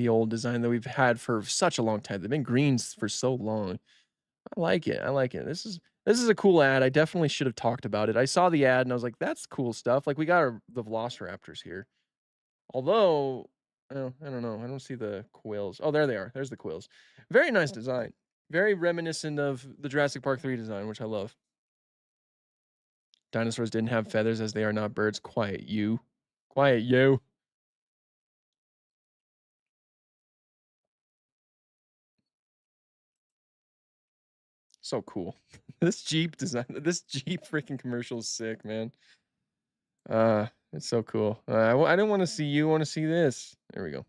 old design that we've had for such a long time. They've been greens for so long. I like it. I like it. This is a cool ad. I definitely should have talked about it. I saw the ad and I was like, "That's cool stuff." Like we got the Velociraptors here. Although, oh, I don't know. I don't see the quills. Oh, there they are. There's the quills. Very nice design. Very reminiscent of the Jurassic Park 3 design, which I love. Dinosaurs didn't have feathers as they are not birds. Quiet you. Quiet you. So cool. This Jeep design, this Jeep freaking commercial is sick, man. It's so cool. I didn't want to see you. I want to see this. There we go.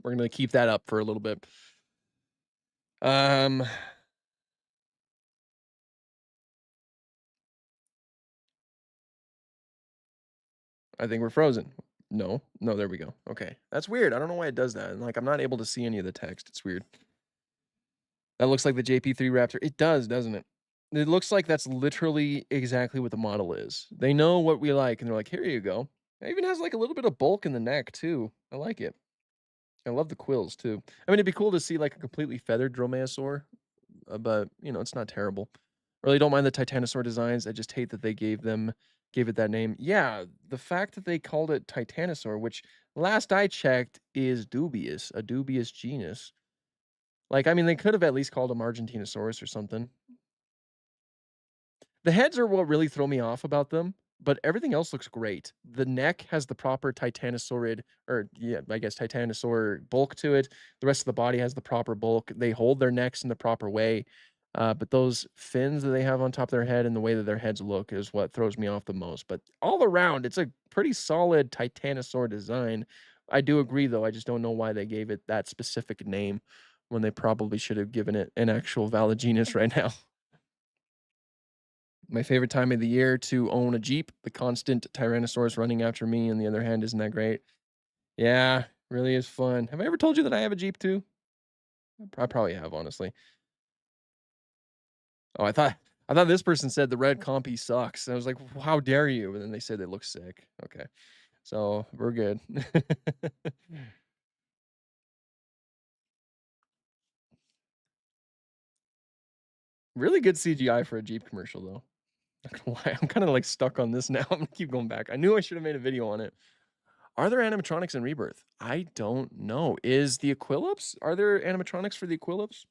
We're gonna keep that up for a little bit. Um, I think we're frozen. No, no, there we go. Okay, that's weird. I don't know why it does that. And like, I'm not able to see any of the text. It's weird. That looks like the JP3 Raptor. It does, doesn't it? It looks like that's literally exactly what the model is. They know what we like, and they're like, "Here you go." It even has like a little bit of bulk in the neck too. I like it. I love the quills too. I mean, it'd be cool to see like a completely feathered dromaeosaur, but you know, it's not terrible. Really don't mind the Titanosaur designs. I just hate that they gave it that name. Yeah, the fact that they called it Titanosaur, which last I checked is dubious, a dubious genus. Like, I mean, they could have at least called them Argentinosaurus or something. The heads are what really throw me off about them, but everything else looks great. The neck has the proper titanosaurid, or yeah, I guess titanosaur bulk to it. The rest of the body has the proper bulk. They hold their necks in the proper way. But those fins that they have on top of their head and the way that their heads look is what throws me off the most. But all around, it's a pretty solid titanosaur design. I do agree, though. I just don't know why they gave it that specific name when they probably should have given it an actual valid genus right now. My favorite time of the year to own a Jeep, the constant Tyrannosaurus running after me, on the other hand, isn't that great? Yeah, really is fun. Have I ever told you that I have a Jeep too? I probably have, honestly. Oh, I thought this person said the red compy sucks. I was like, how dare you? And then they said they look sick. Okay. So we're good. Really good CGI for a Jeep commercial though. Not gonna lie, I'm kind of like stuck on this now. I'm gonna keep going back. I knew I should have made a video on it. Are there animatronics in Rebirth? I don't know. Is the Equilops? Are there animatronics for the Equilops?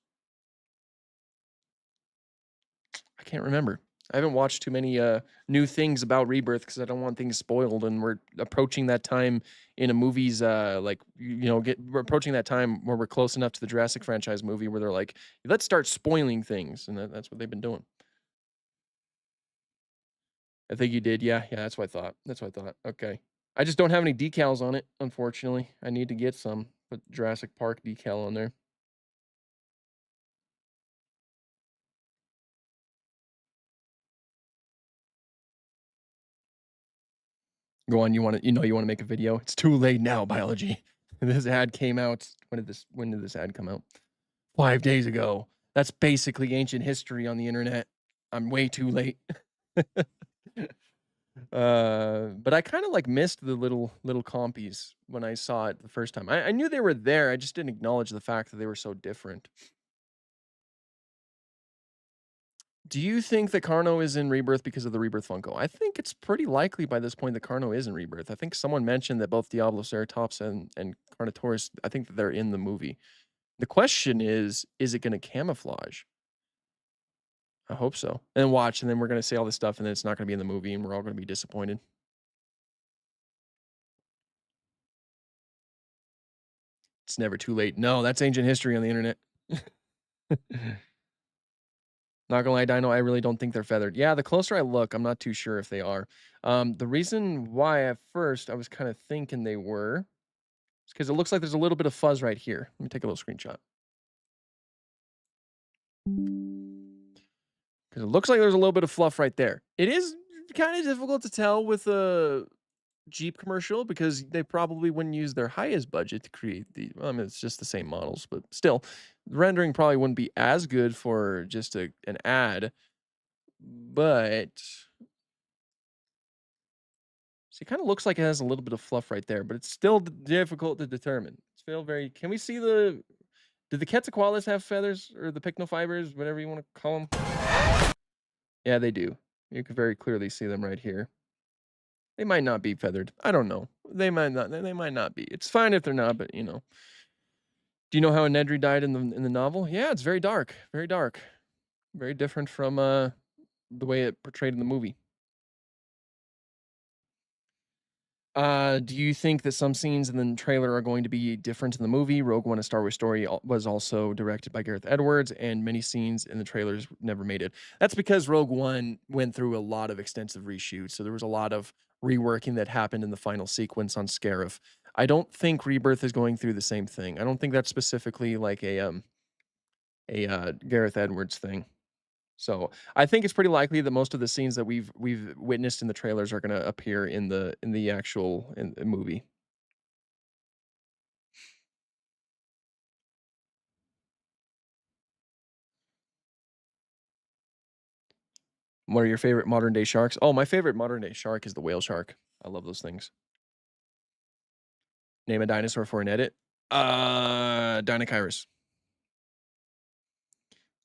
I can't remember. I haven't watched too many new things about Rebirth because I don't want things spoiled, and we're approaching that time in a movie's like we're approaching that time where we're close enough to the Jurassic franchise movie where they're like, let's start spoiling things, and that's what they've been doing. I think you did, yeah, yeah. That's what I thought. That's what I thought. Okay, I just don't have any decals on it, unfortunately. I need to get some. Put Jurassic Park decal on there. Go on, you wanna make a video? It's too late now, biology. This ad came out when did this ad come out? 5 days ago. That's basically ancient history on the internet. I'm way too late. But I kinda, like, missed the little compies when I saw it the first time. I knew they were there, I just didn't acknowledge the fact that they were so different. Do you think that Carno is in Rebirth because of the Rebirth Funko? I think it's pretty likely by this point that Carno is in Rebirth. I think someone mentioned that both Diabloceratops and Carnotaurus, I think that they're in the movie. The question is it gonna camouflage? I hope so. And watch, and then we're gonna say all this stuff, and then it's not gonna be in the movie, and we're all gonna be disappointed. It's never too late. No, that's ancient history on the internet. Not gonna lie, Dino, I really don't think they're feathered. Yeah, the closer I look, I'm not too sure if they are. The reason why at first I was kind of thinking they were is because it looks like there's a little bit of fuzz right here. Let me take a little screenshot. Because it looks like there's a little bit of fluff right there. It is kind of difficult to tell with a Jeep commercial because they probably wouldn't use their highest budget to create the. Well, I mean, it's just the same models, but still, the rendering probably wouldn't be as good for just an ad. But see, it kind of looks like it has a little bit of fluff right there, but it's still difficult to determine. It's still very. Can we see the? Did the Quetzalcoatlus have feathers or the pycnofibers, whatever you want to call them? Yeah, they do. You can very clearly see them right here. They might not be feathered. I don't know. They might not. They might not be. It's fine if they're not, but you know. Do you know how Nedry died in the novel? Yeah, it's very dark. Very dark. Very different from the way it portrayed in the movie. Do you think that some scenes in the trailer are going to be different in the movie? Rogue One: A Star Wars Story was also directed by Gareth Edwards, and many scenes in the trailers never made it. That's because Rogue One went through a lot of extensive reshoots, so there was a lot of reworking that happened in the final sequence on Scarif. I don't think Rebirth is going through the same thing. I don't think that's specifically like a Gareth Edwards thing. So I think it's pretty likely that most of the scenes that we've witnessed in the trailers are going to appear in the actual in the movie. What are your favorite modern day sharks? Oh, my favorite modern day shark is the whale shark. I love those things. Name a dinosaur for an edit. Dinochirus.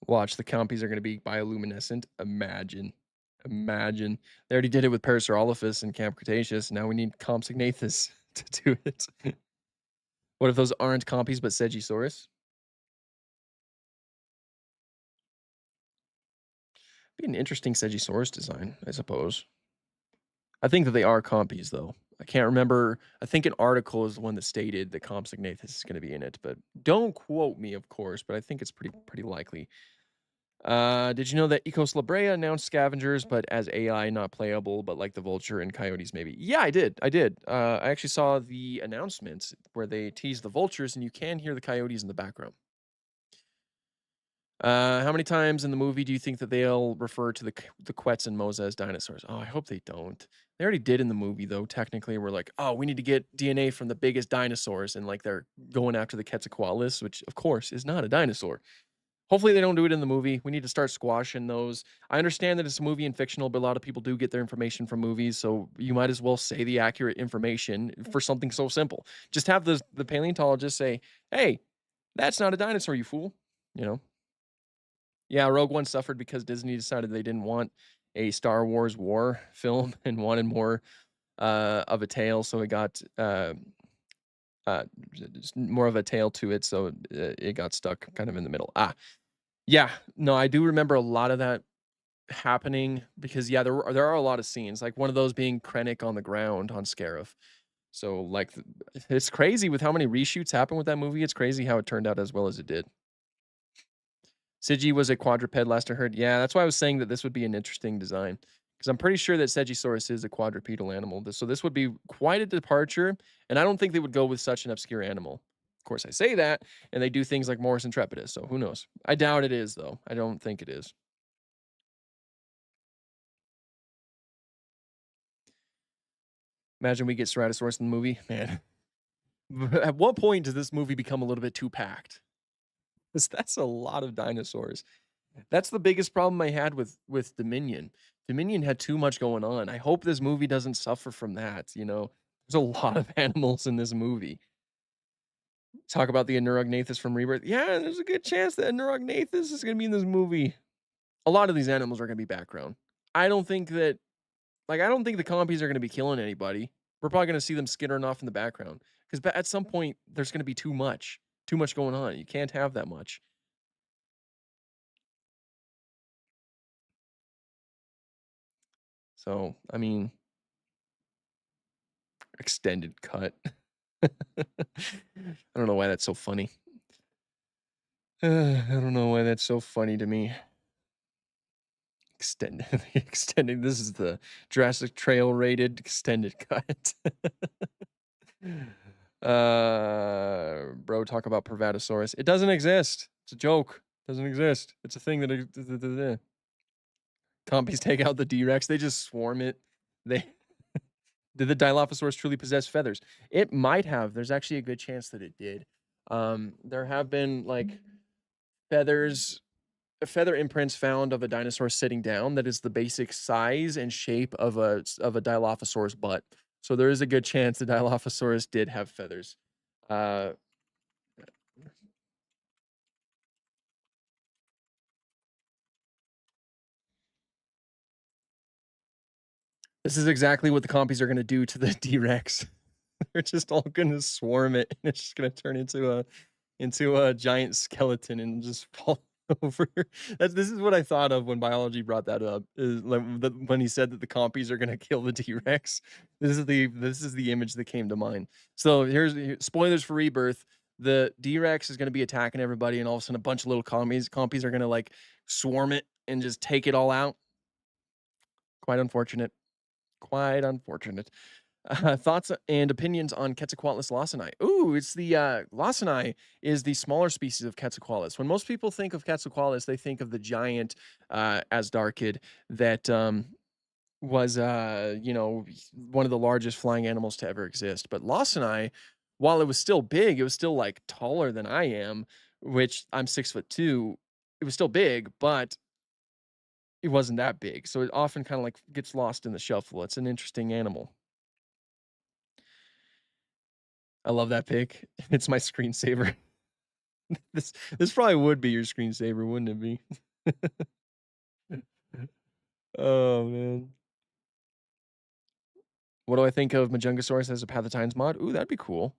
Watch, the compies are going to be bioluminescent. Imagine. They already did it with Parasaurolophus and Camp Cretaceous. Now we need Compsognathus to do it. What if those aren't compies but Segisaurus? Be an interesting Segisaurus design, I suppose. I think that they are compies, though. I can't remember. I think an article is the one that stated that Compsognathus is going to be in it, but don't quote me, of course. But I think it's pretty likely. Did you know that Ecos Labrea announced scavengers, but as AI, not playable, but like the vulture and coyotes, maybe? Yeah, I did. I actually saw the announcement where they teased the vultures, and you can hear the coyotes in the background. How many times in the movie do you think that they'll refer to the Quets and Moza as dinosaurs? Oh, I hope they don't. They already did in the movie, though. Technically, we're like, oh, we need to get DNA from the biggest dinosaurs, and like they're going after the Quetzalcoatlus, which of course is not a dinosaur. Hopefully, they don't do it in the movie. We need to start squashing those. I understand that it's a movie and fictional, but a lot of people do get their information from movies, so you might as well say the accurate information for something so simple. Just have the paleontologist say, "Hey, that's not a dinosaur, you fool." You know. Yeah, Rogue One suffered because Disney decided they didn't want a Star Wars war film and wanted more of a tale, so it got uh, just more of a tale to it, so it got stuck kind of in the middle. Yeah, no, I do remember a lot of that happening because yeah, there are a lot of scenes, like one of those being Krennic on the ground on Scarif. So like, it's crazy with how many reshoots happened with that movie. It's crazy how it turned out as well as it did. Sigi was a quadruped, last I heard. Yeah, that's why I was saying that this would be an interesting design because I'm pretty sure that Segisaurus is a quadrupedal animal. So this would be quite a departure, and I don't think they would go with such an obscure animal. Of course, I say that, and they do things like Morris Intrepidus, so who knows? I doubt it is, though. I don't think it is. Imagine we get Ceratosaurus in the movie, man. At what point does this movie become a little bit too packed? 'Cause that's a lot of dinosaurs. That's the biggest problem I had with Dominion. Dominion had too much going on. I hope this movie doesn't suffer from that, you know? There's a lot of animals in this movie. Talk about the Neurognathus from Rebirth. Yeah, there's a good chance that Neurognathus is gonna be in this movie. A lot of these animals are gonna be background. I don't think that I don't think the compies are gonna be killing anybody. We're probably gonna see them skittering off in the background because at some point, there's gonna be too much going on. You can't have that much. So, I mean, extended cut. I don't know why that's so funny. I don't know why that's so funny to me. extending. This is the Jurassic Trail rated extended cut. Bro, talk about Pervatosaurus. It doesn't exist. It's a joke. It doesn't exist. It's a thing that compies take out the D-Rex. They just swarm it. They did the Dilophosaurus truly possess feathers? It might have. There's actually a good chance that it did. There have been like feathers, feather imprints found of a dinosaur sitting down that is the basic size and shape of a Dilophosaurus butt. So there is a good chance the Dilophosaurus did have feathers. Uh, this is exactly what the compies are going to do to the D-Rex. They're just all going to swarm it, and it's just going to turn into a giant skeleton and just fall over. This is what I thought of when biology brought that up. Is like when he said that the compies are going to kill the T-Rex. This is the image that came to mind. So here's spoilers for Rebirth. The D-Rex is going to be attacking everybody, and all of a sudden a bunch of little compies are going to like swarm it and just take it all out. Quite unfortunate. Quite unfortunate. Thoughts and opinions on Quetzalcoatlus lawsoni. Ooh, it's the lawsoni is the smaller species of Quetzalcoatlus. When most people think of Quetzalcoatlus, they think of the giant Asdarkid that was one of the largest flying animals to ever exist. But lawsoni, while it was still big, it was still like taller than I am, which I'm 6'2". It was still big, but it wasn't that big. So it often kind of like gets lost in the shuffle. It's an interesting animal. I love that pic. It's my screensaver. This probably would be your screensaver, wouldn't it be? Oh man. What do I think of Majungasaurus as a Pathotines mod? Ooh, that'd be cool.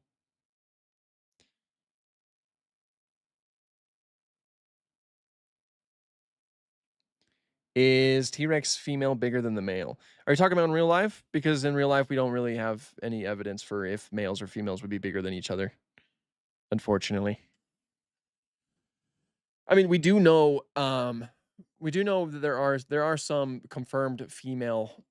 Is T-Rex female bigger than the male? Are you talking about in real life? Because in real life, we don't really have any evidence for if males or females would be bigger than each other, unfortunately. I mean, we do know that there are some confirmed female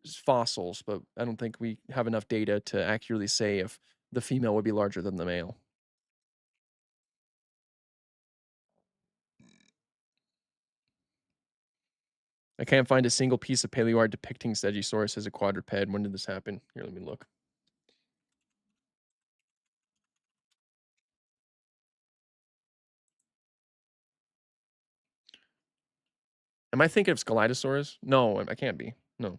fossils, but I don't think we have enough data to accurately say if the female would be larger than the male. I can't find a single piece of paleoart depicting Stegosaurus as a quadruped. When did this happen? Here, let me look. Am I thinking of Scelidosaurus? No, I can't be. No.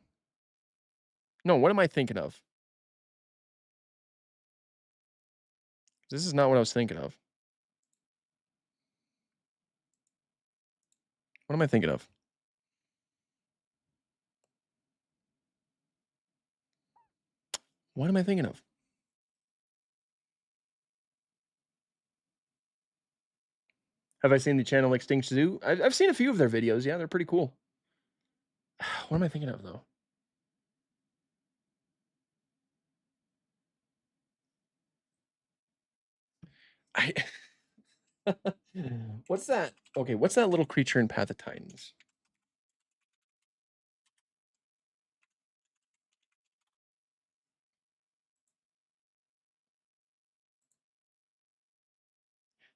No, what am I thinking of? This is not what I was thinking of. What am I thinking of? What am I thinking of? Have I seen the channel Extinct Zoo? I've seen a few of their videos. Yeah, they're pretty cool. What am I thinking of, though? I What's that? Okay, what's that little creature in Path of Titans?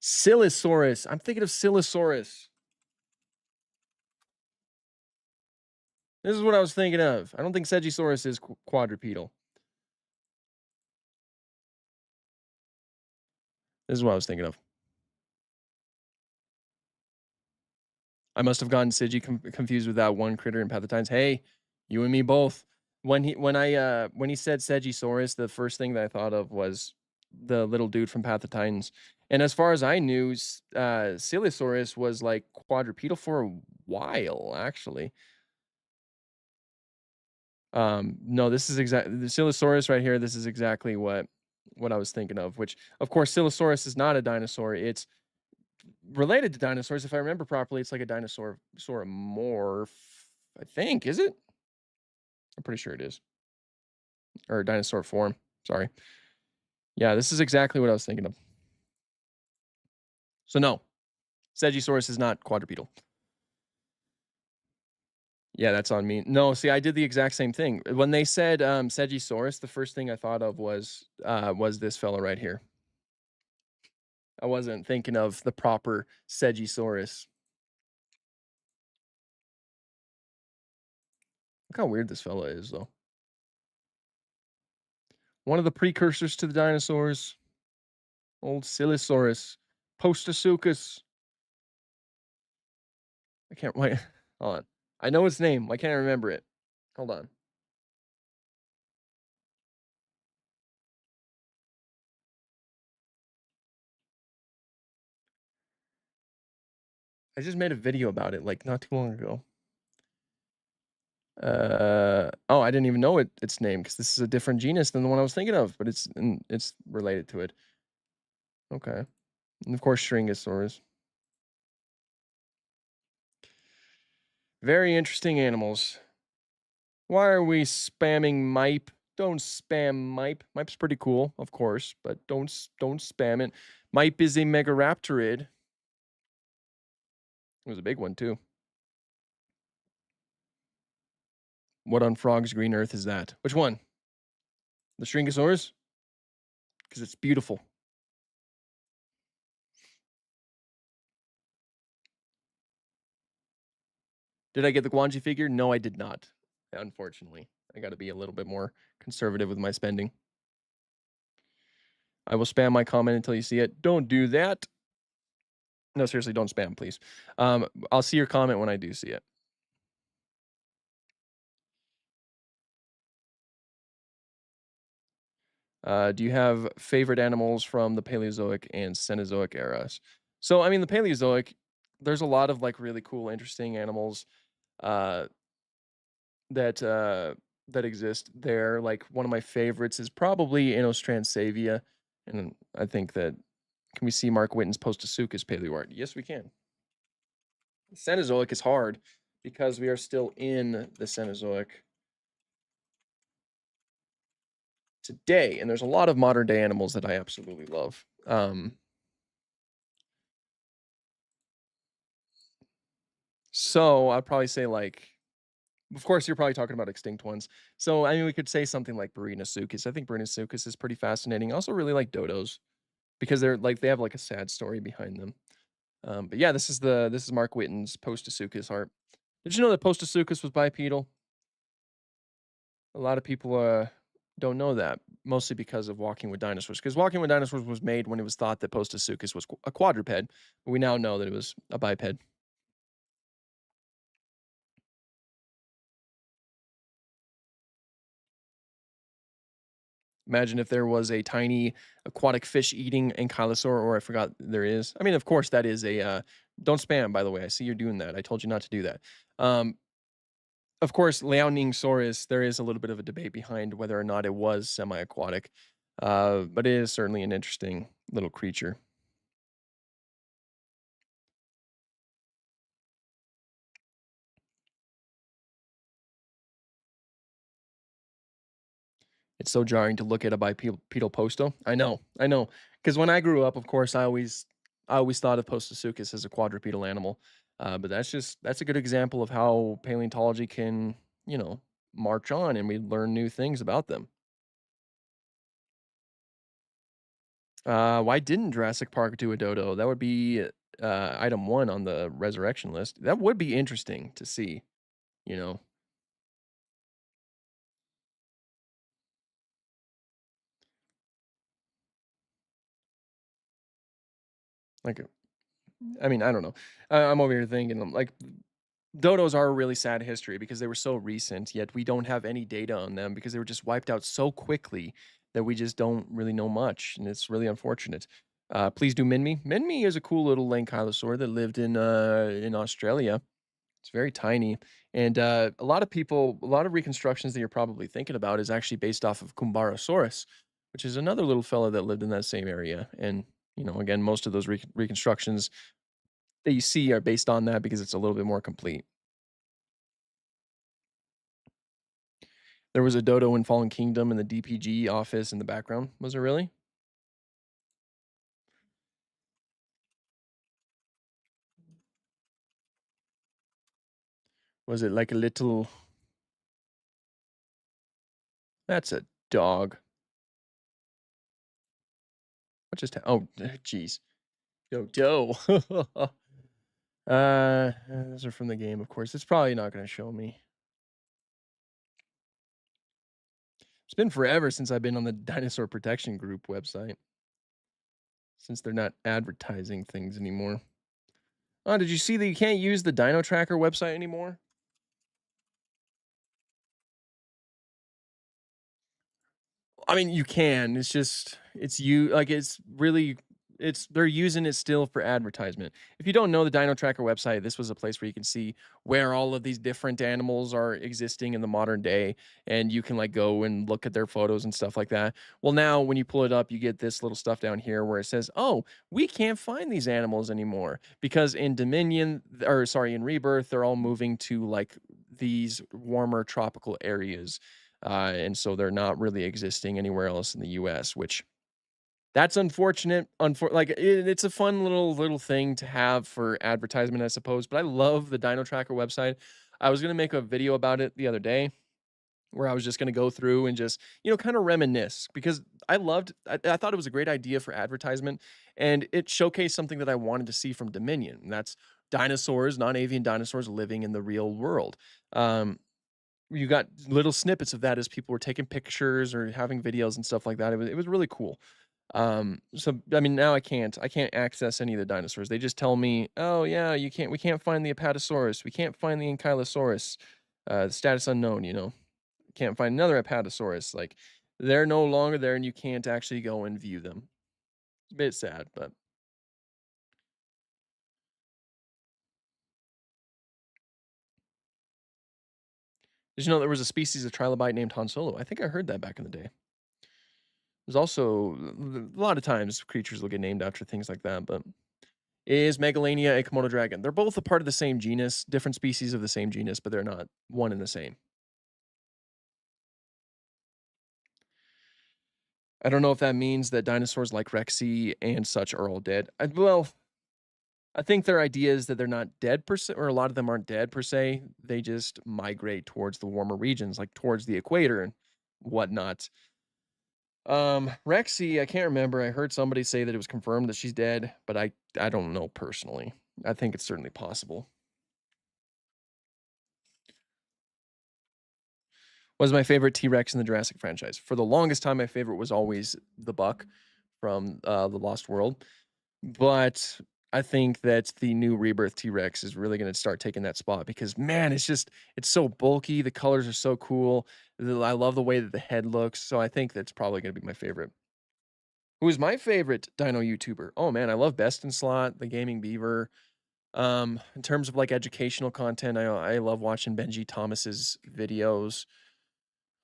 Silosaurus. I'm thinking of Silosaurus. This is what I was thinking of. I don't think Stegosaurus is quadrupedal. This is what I was thinking of. I must have gotten Sigi confused with that one critter in Path of Titans. Hey, you and me both. When he said Stegosaurus, the first thing that I thought of was the little dude from Path of Titans. And as far as I knew, Silosaurus was like quadrupedal for a while, actually. No, this is exactly the Silosaurus right here. This is exactly what I was thinking of, which of course Silosaurus is not a dinosaur. It's related to dinosaurs. If I remember properly, it's like a dinosaur morph, I think. Is it? I'm pretty sure it is. Or a dinosaur form. Sorry. Yeah, this is exactly what I was thinking of. So no, Stegosaurus is not quadrupedal. Yeah, that's on me. No, see, I did the exact same thing. When they said, Segisaurus, the first thing I thought of was this fella right here. I wasn't thinking of the proper Segisaurus. Look how weird this fella is, though. One of the precursors to the dinosaurs, old Silosaurus, Postosuchus. I can't wait. Hold on. I know its name. Why can't I remember it? Hold on. I just made a video about it like not too long ago. Oh, I didn't even know its name because this is a different genus than the one I was thinking of, but it's related to it. Okay. And of course, Stringosaurus. Very interesting animals. Why are we spamming Mipe? Don't spam Mipe. Mipe's pretty cool, of course, but don't spam it. Mipe is a Megaraptorid. It was a big one too. What on Frog's Green Earth is that? Which one? The Stringosaurus? Because it's beautiful. Did I get the Guanji figure? No, I did not. Unfortunately, I got to be a little bit more conservative with my spending. I will spam my comment until you see it. Don't do that. No, seriously, don't spam, please. I'll see your comment when I do see it. Do you have favorite animals from the Paleozoic and Cenozoic eras? So, I mean, the Paleozoic, there's a lot of like really cool, interesting animals uh, that that exist there. Like one of my favorites is probably Inostransavia, and I think that can we see Mark Whitten's Postosuchus paleoart? Yes, we can. Cenozoic is hard because we are still in the Cenozoic today, and there's a lot of modern day animals that I absolutely love. So I'd probably say like, of course, you're probably talking about extinct ones. So I mean, we could say something like Barinasuchus. I think Barinasuchus is pretty fascinating. I also really like dodos because they're like they have like a sad story behind them. But yeah, this is Mark Whitten's Postosuchus art. Did you know that Postosuchus was bipedal? A lot of people don't know that, mostly because of Walking with Dinosaurs. Because Walking with Dinosaurs was made when it was thought that Postosuchus was a quadruped, but we now know that it was a biped. Imagine if there was a tiny aquatic fish eating ankylosaur, or I forgot there is. I mean, of course, that is a don't spam, by the way. I see you're doing that. I told you not to do that. Um, of course, Liaoningsaurus, there is a little bit of a debate behind whether or not it was semi-aquatic, but it is certainly an interesting little creature. It's so jarring to look at a bipedal posto. I know, because when I grew up, of course, I always thought of Postosuchus as a quadrupedal animal, but that's a good example of how paleontology can, you know, march on and we learn new things about them. Why didn't Jurassic Park do a dodo? That would be item one on the resurrection list. That would be interesting to see. You know, like I mean, I don't know. I'm over here thinking like dodos are a really sad history because they were so recent, yet we don't have any data on them because they were just wiped out so quickly that we just don't really know much, and it's really unfortunate. Please do Minmi. Minmi is a cool little ankylosaur that lived in Australia. It's very tiny, and a lot of people, a lot of reconstructions that you're probably thinking about is actually based off of Kumbarasaurus, which is another little fella that lived in that same area. And you know, again, most of those reconstructions that you see are based on that because it's a little bit more complete. There was a dodo in Fallen Kingdom in the DPG office in the background. Was there really? Was it like a little that's a dog. What just oh, jeez. Doe. Those are from the game, of course. It's probably not gonna show me. It's been forever since I've been on the Dinosaur Protection Group website, since they're not advertising things anymore. Oh, did you see that you can't use the Dino Tracker website anymore? I mean, you can. It's just it's you like it's really it's they're using it still for advertisement. If you don't know the Dino Tracker website, this was a place where you can see where all of these different animals are existing in the modern day, and you can like go and look at their photos and stuff like that. Well, now when you pull it up, you get this little stuff down here where it says, "Oh, we can't find these animals anymore because in Dominion or sorry, in Rebirth, they're all moving to like these warmer tropical areas." And so they're not really existing anywhere else in the US, which that's unfortunate. Like it's a fun little thing to have for advertisement, I suppose. But I love the Dino Tracker website. I was gonna make a video about it the other day where I was just gonna go through and just kind of reminisce because I thought it was a great idea for advertisement and it showcased something that I wanted to see from Dominion. And that's dinosaurs, non-avian dinosaurs living in the real world. Um, you got little snippets of that as people were taking pictures or having videos and stuff like that. It was really cool. So I mean, now I can't access any of the dinosaurs. They just tell me, oh yeah, we can't find the Apatosaurus, we can't find the Ankylosaurus, status unknown. Can't find another Apatosaurus. Like they're no longer there, and you can't actually go and view them. It's a bit sad, but did you know there was a species of trilobite named Han Solo? I think I heard that back in the day. There's also a lot of times creatures will get named after things like that, but is Megalania a Komodo dragon? They're both a part of the same genus, different species of the same genus, but they're not one and the same. I don't know if that means that dinosaurs like Rexy and such are all dead. Well, I think their idea is that they're not dead per se, or a lot of them aren't dead per se. They just migrate towards the warmer regions, like towards the equator and whatnot. Rexy, I can't remember. I heard somebody say that it was confirmed that she's dead, but I don't know personally. I think it's certainly possible. Was my favorite T-Rex in the Jurassic franchise. For the longest time, my favorite was always the Buck from the Lost World, but I think that the new Rebirth T-Rex is really going to start taking that spot because man, it's so bulky. The colors are so cool. I love the way that the head looks. So I think that's probably going to be my favorite. Who is my favorite Dino YouTuber? Oh man, I love Best in Slot, the Gaming Beaver. In terms of like educational content, I love watching Benji Thomas's videos.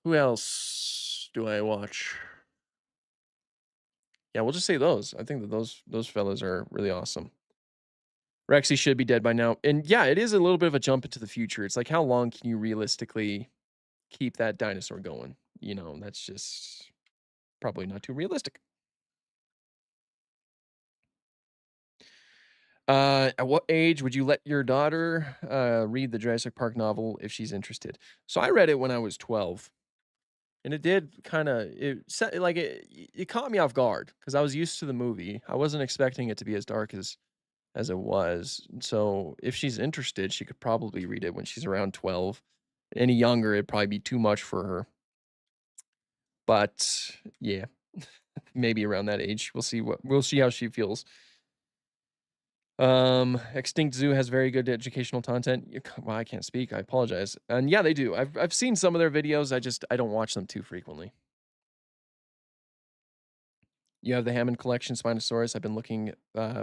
Who else do I watch? Yeah, we'll just say those. I think that those fellas are really awesome. Rexy should be dead by now. And yeah, it is a little bit of a jump into the future. It's like how long can you realistically keep that dinosaur going? That's just probably not too realistic. At what age would you let your daughter read the Jurassic Park novel if she's interested? So I read it when I was 12. And it did kinda it caught me off guard because I was used to the movie. I wasn't expecting it to be as dark as it was. So, if she's interested, she could probably read it when she's around 12. Any younger, it'd probably be too much for her. But, yeah, maybe around that age. We'll see how she feels. Extinct Zoo has very good educational content. Well, I can't speak, I apologize. And yeah, they do. I've seen some of their videos, I don't watch them too frequently. You have the Hammond collection, Spinosaurus. I've been looking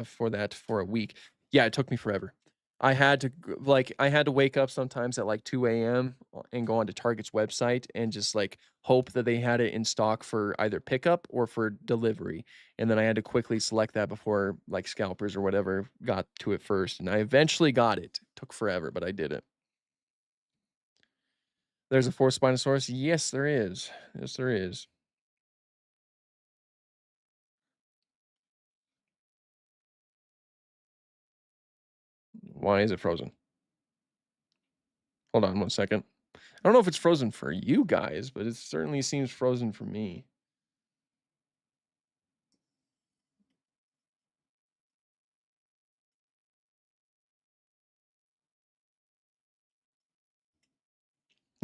for that for a week. Yeah, it took me forever. I had to wake up sometimes at like 2 a.m. And go onto Target's website and just like hope that they had it in stock for either pickup or for delivery. And then I had to quickly select that before like scalpers or whatever got to it first. And I eventually got it. Took forever, but I did it. There's a fourth Spinosaurus. Yes, there is. Yes, there is. Why is it frozen? Hold on one second. I don't know if it's frozen for you guys, but it certainly seems frozen for me.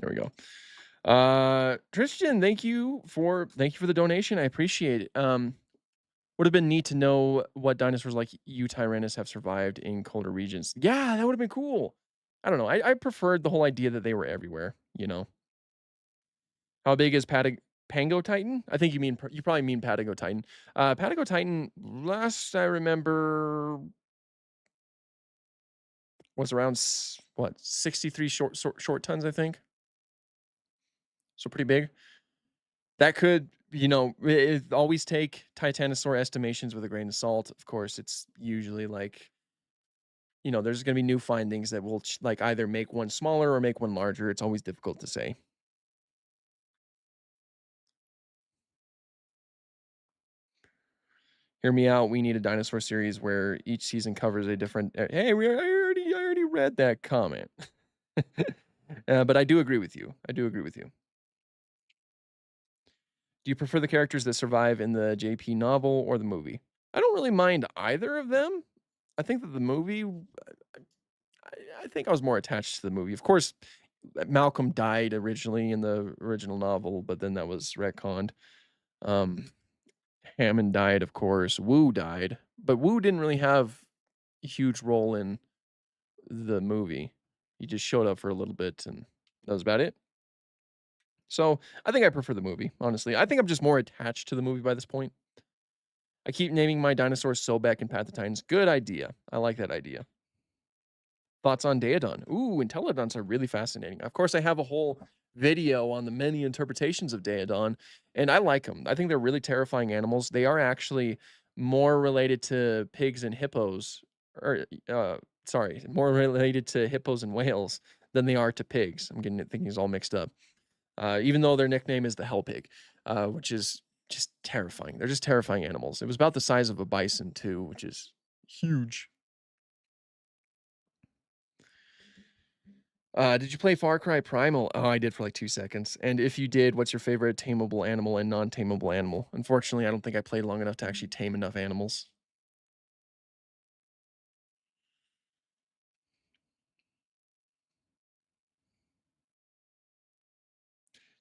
There we go. Tristan, thank you for the donation. I appreciate it. Would have been neat to know what dinosaurs like Tyrannus have survived in colder regions. Yeah, that would have been cool. I don't know. I preferred the whole idea that they were everywhere. How big is Pango Titan? I think you probably mean Patago Titan. Patago Titan, last I remember, was around what 63 short tons, I think. So pretty big. That could, always take Titanosaur estimations with a grain of salt. Of course, it's usually like, there's going to be new findings that will like either make one smaller or make one larger. It's always difficult to say. Hear me out. We need a dinosaur series where each season covers a different. Hey, I already read that comment. But I do agree with you. I do agree with you. Do you prefer the characters that survive in the JP novel or the movie? I don't really mind either of them. I think that the movie, I think I was more attached to the movie. Of course, Malcolm died originally in the original novel, but then that was retconned. Um, Hammond died, of course. Wu died, but Wu didn't really have a huge role in the movie. He just showed up for a little bit, and that was about it. So I think I prefer the movie, honestly. I think I'm just more attached to the movie by this point. I keep naming my dinosaurs Sobek and Pat the Titans. Good idea. I like that idea. Thoughts on Daedon? Ooh, Intelodons are really fascinating. Of course, I have a whole video on the many interpretations of Daedon, and I like them. I think they're really terrifying animals. They are actually more related to pigs and hippos, or sorry, more related to hippos and whales than they are to pigs. I'm getting things all mixed up. Even though their nickname is the Hell Pig, which is just terrifying. They're just terrifying animals. It was about the size of a bison too, which is huge. Did you play Far Cry Primal? Oh, I did for like 2 seconds. And if you did, what's your favorite tameable animal and non-tameable animal? Unfortunately, I don't think I played long enough to actually tame enough animals.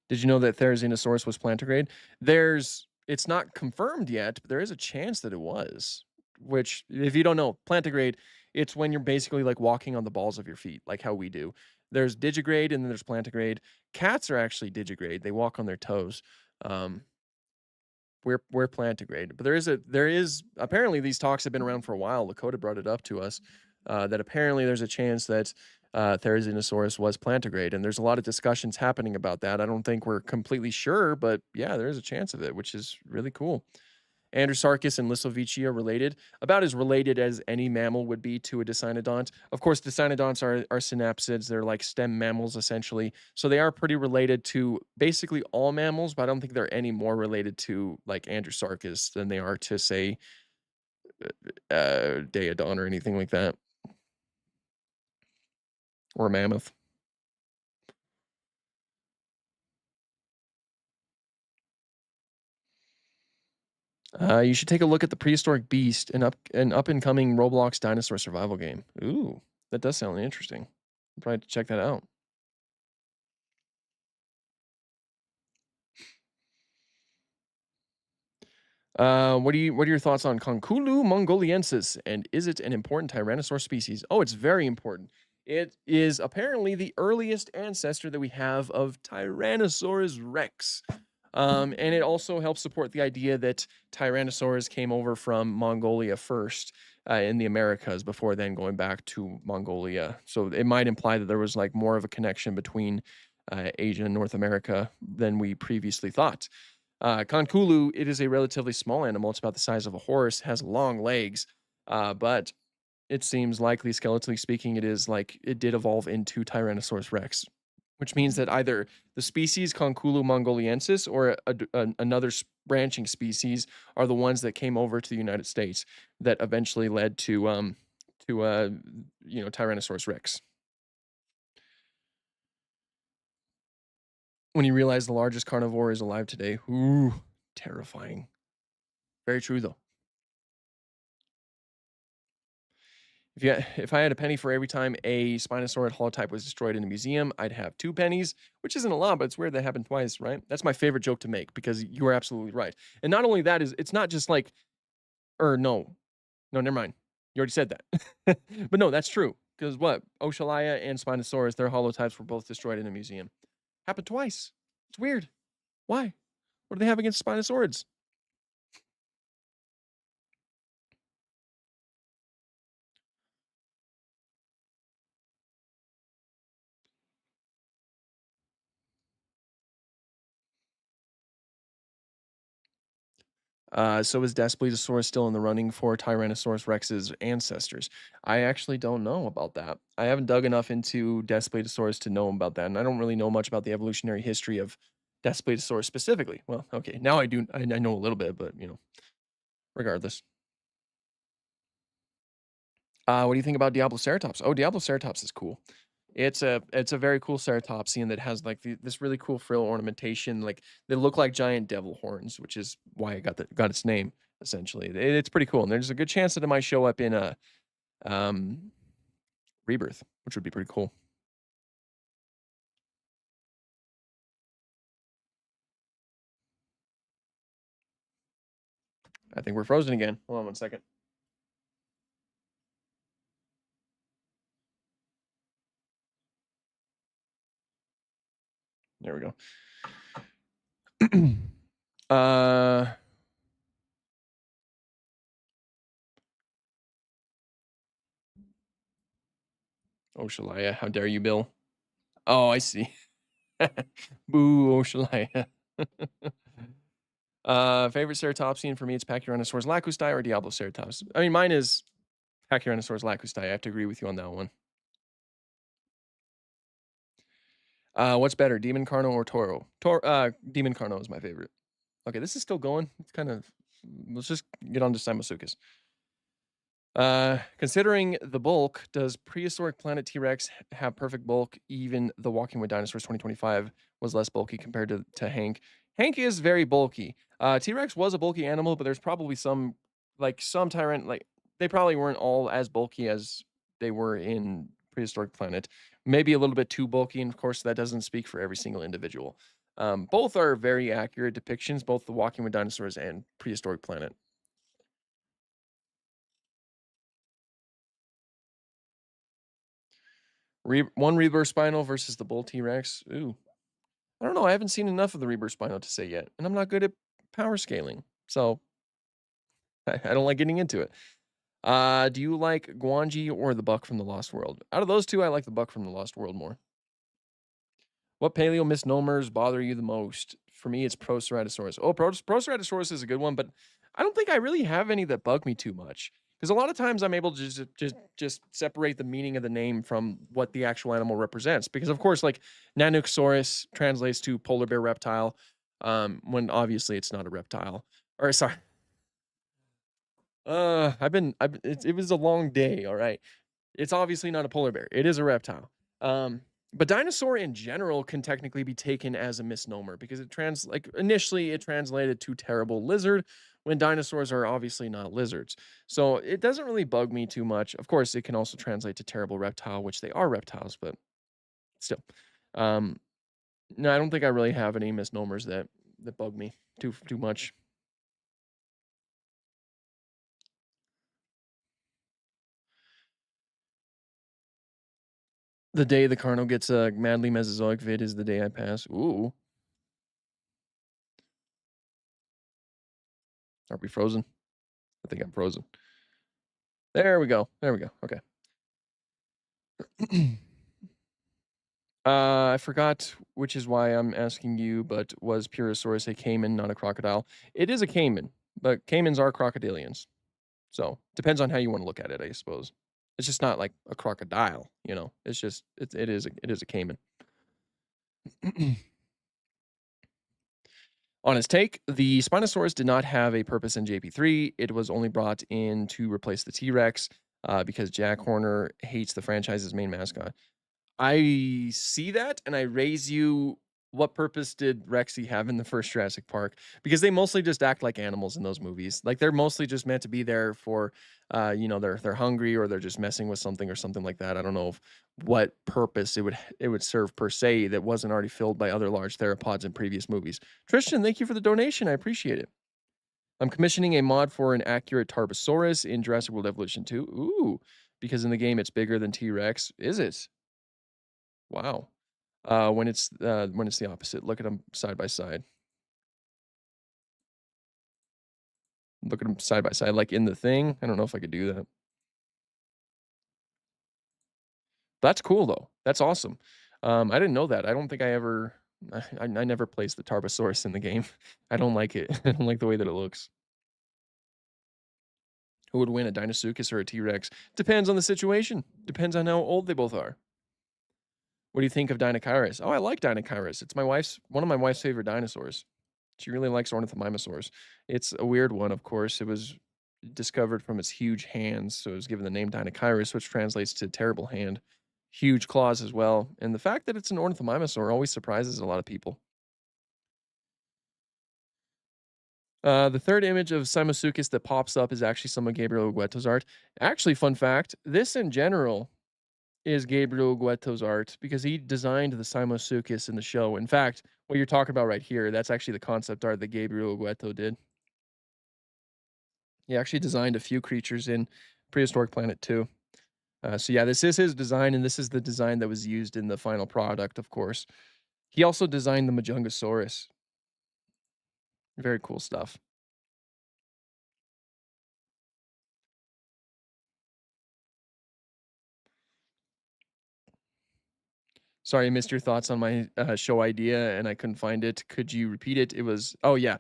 Did you know that Therizinosaurus was plantigrade? It's not confirmed yet, but there is a chance that it was. Which, if you don't know, plantigrade, it's when you're basically like walking on the balls of your feet, like how we do. There's digigrade and then there's plantigrade. Cats are actually digigrade; they walk on their toes. Um, we're plantigrade, but there is apparently these talks have been around for a while. Lakota brought it up to us that apparently there's a chance that Therizinosaurus was plantigrade, and there's a lot of discussions happening about that. I don't think we're completely sure, but yeah, there is a chance of it, which is really cool. Androsarchus and Lissovicia are related, about as related as any mammal would be to a Dicynodont. Of course, Dicynodonts are synapsids. They're like stem mammals, essentially. So they are pretty related to basically all mammals, but I don't think they're any more related to like Androsarchus than they are to, say, Daedon or anything like that, or a mammoth. You should take a look at the Prehistoric Beast, an up and coming Roblox dinosaur survival game. Ooh, that does sound interesting. I'll probably have to check that out. What are your thoughts on Conculu mongoliensis, and is it an important tyrannosaur species? Oh, it's very important. It is apparently the earliest ancestor that we have of Tyrannosaurus rex. And it also helps support the idea that Tyrannosaurs came over from Mongolia first in the Americas before then going back to Mongolia. So it might imply that there was like more of a connection between Asia and North America than we previously thought. Conculu, it is a relatively small animal. It's about the size of a horse, has long legs, but it seems likely, skeletally speaking, it did evolve into Tyrannosaurus rex, which means that either the species Conculu mongoliensis or another branching species are the ones that came over to the United States that eventually led to Tyrannosaurus rex. when you realize the largest carnivore is alive today. Ooh, terrifying. Very true though. If I had a penny for every time a Spinosaurid holotype was destroyed in a museum, I'd have 2 pennies, which isn't a lot, but it's weird that happened twice, right? That's my favorite joke to make because you are absolutely right. And not only that is it's not just like or no. No, never mind. You already said that. But no, that's true. Because what? Oshalaya and Spinosaurus, their holotypes were both destroyed in a museum. Happened twice. It's weird. Why? What do they have against Spinosaurids? So is Daspletosaurus still in the running for Tyrannosaurus Rex's ancestors? I actually don't know about that. I haven't dug enough into Daspletosaurus to know about that, and I don't really know much about the evolutionary history of Daspletosaurus specifically. Well, okay, now I do. I know a little bit, but regardless. What do you think about Diabloceratops? Oh, Diabloceratops is cool. It's a very cool ceratopsian that has like this really cool frill ornamentation, like they look like giant devil horns, which is why it got its name. Essentially, it's pretty cool, and there's a good chance that it might show up in a um, rebirth, which would be pretty cool. I think we're frozen again. Hold on one second. There we go. uh, Oshalaya, how dare you, Bill? Oh, I see. Boo, Oshalaya. Favorite ceratopsian for me, it's Pachyrhinosaurus lacustae or Diabloceratops. I mean, mine is Pachyrhinosaurus lacustae. I have to agree with you on that one. What's better, Demon Carno or Toro? Demon Carno is my favorite. Okay, this is still going. It's kind of. Let's just get on to Simosuchus. Considering the bulk, does prehistoric planet T-Rex have perfect bulk? Even the Walking with Dinosaurs 2025 was less bulky compared to Hank. Hank is very bulky. T-Rex was a bulky animal, but there's probably some tyrant, like they probably weren't all as bulky as they were in prehistoric planet. Maybe a little bit too bulky, and of course that doesn't speak for every single individual. Both are very accurate depictions, both the Walking with Dinosaurs and prehistoric planet. One Reaver Spino versus the Bull T-Rex. Ooh. I don't know. I haven't seen enough of the Reaver Spino to say yet. And I'm not good at power scaling. So I don't like getting into it. Do you like Guanji or the Buck from the Lost World? Out of those two, I like the Buck from the Lost World more. What paleo misnomers bother you the most? For me, it's Proceratosaurus. Oh, Proceratosaurus is a good one, but I don't think I really have any that bug me too much. Because a lot of times I'm able to just separate the meaning of the name from what the actual animal represents. Because of course, like Nanoxaurus translates to polar bear reptile, when obviously it's not a reptile. Or sorry, it was a long day. All right, it's obviously not a polar bear. It is a reptile. But dinosaur in general can technically be taken as a misnomer because initially it translated to terrible lizard when dinosaurs are obviously not lizards. So it doesn't really bug me too much. Of course, it can also translate to terrible reptile, which they are reptiles, but still. Um, no, I don't think I really have any misnomers that bug me too much. The day the Carno gets a madly Mesozoic vid is the day I pass. Ooh. Are we frozen? I think I'm frozen. There we go. There we go. Okay. I forgot, which is why I'm asking you, but was Purosaurus a caiman, not a crocodile? It is a caiman, but caimans are crocodilians. So depends on how you want to look at it, I suppose. It's just not like a crocodile, you know. It's just it is a caiman. On his take, the Spinosaurus did not have a purpose in JP3. It was only brought in to replace the T Rex because Jack Horner hates the franchise's main mascot. I see that, and I raise you what purpose did Rexy have in the first Jurassic Park? Because they mostly just act like animals in those movies. Like they're mostly just meant to be there for, they're hungry or they're just messing with something or something like that. I don't know what purpose it would serve per se that wasn't already filled by other large theropods in previous movies. Tristan, thank you for the donation. I appreciate it. I'm commissioning a mod for an accurate Tarbosaurus in Jurassic World Evolution 2. Ooh, because in the game it's bigger than T-Rex. Is it? Wow. When it's the opposite. Look at them side by side. Look at them side by side, like in the thing. I don't know if I could do that. That's cool though. That's awesome. I didn't know that. I don't think I ever. I never placed the Tarbosaurus in the game. I don't like it. I don't like the way that it looks. Who would win, a Dinosuchus or a T-Rex? Depends on the situation. Depends on how old they both are. What do you think of Dinochirus? Oh, I like Dinochirus. It's one of my wife's favorite dinosaurs. She really likes Ornithomimosaurs. It's a weird one, of course. It was discovered from its huge hands, so it was given the name Dinochirus, which translates to terrible hand. Huge claws as well. And the fact that it's an Ornithomimosaur always surprises a lot of people. The third image of Simosuchus that pops up is actually some of Gabriel Ugueto's art. Actually, fun fact, this in general is Gabriel Ugueto's art because he designed the Simosuchus in the show. In fact, what you're talking about right here, that's actually the concept art that Gabriel Ugueto did. He actually designed a few creatures in Prehistoric Planet 2. So yeah, this is his design, and this is the design that was used in the final product, of course. He also designed the Majungasaurus. Very cool stuff. Sorry, I missed your thoughts on my show idea, and I couldn't find it. Could you repeat it? It was yeah.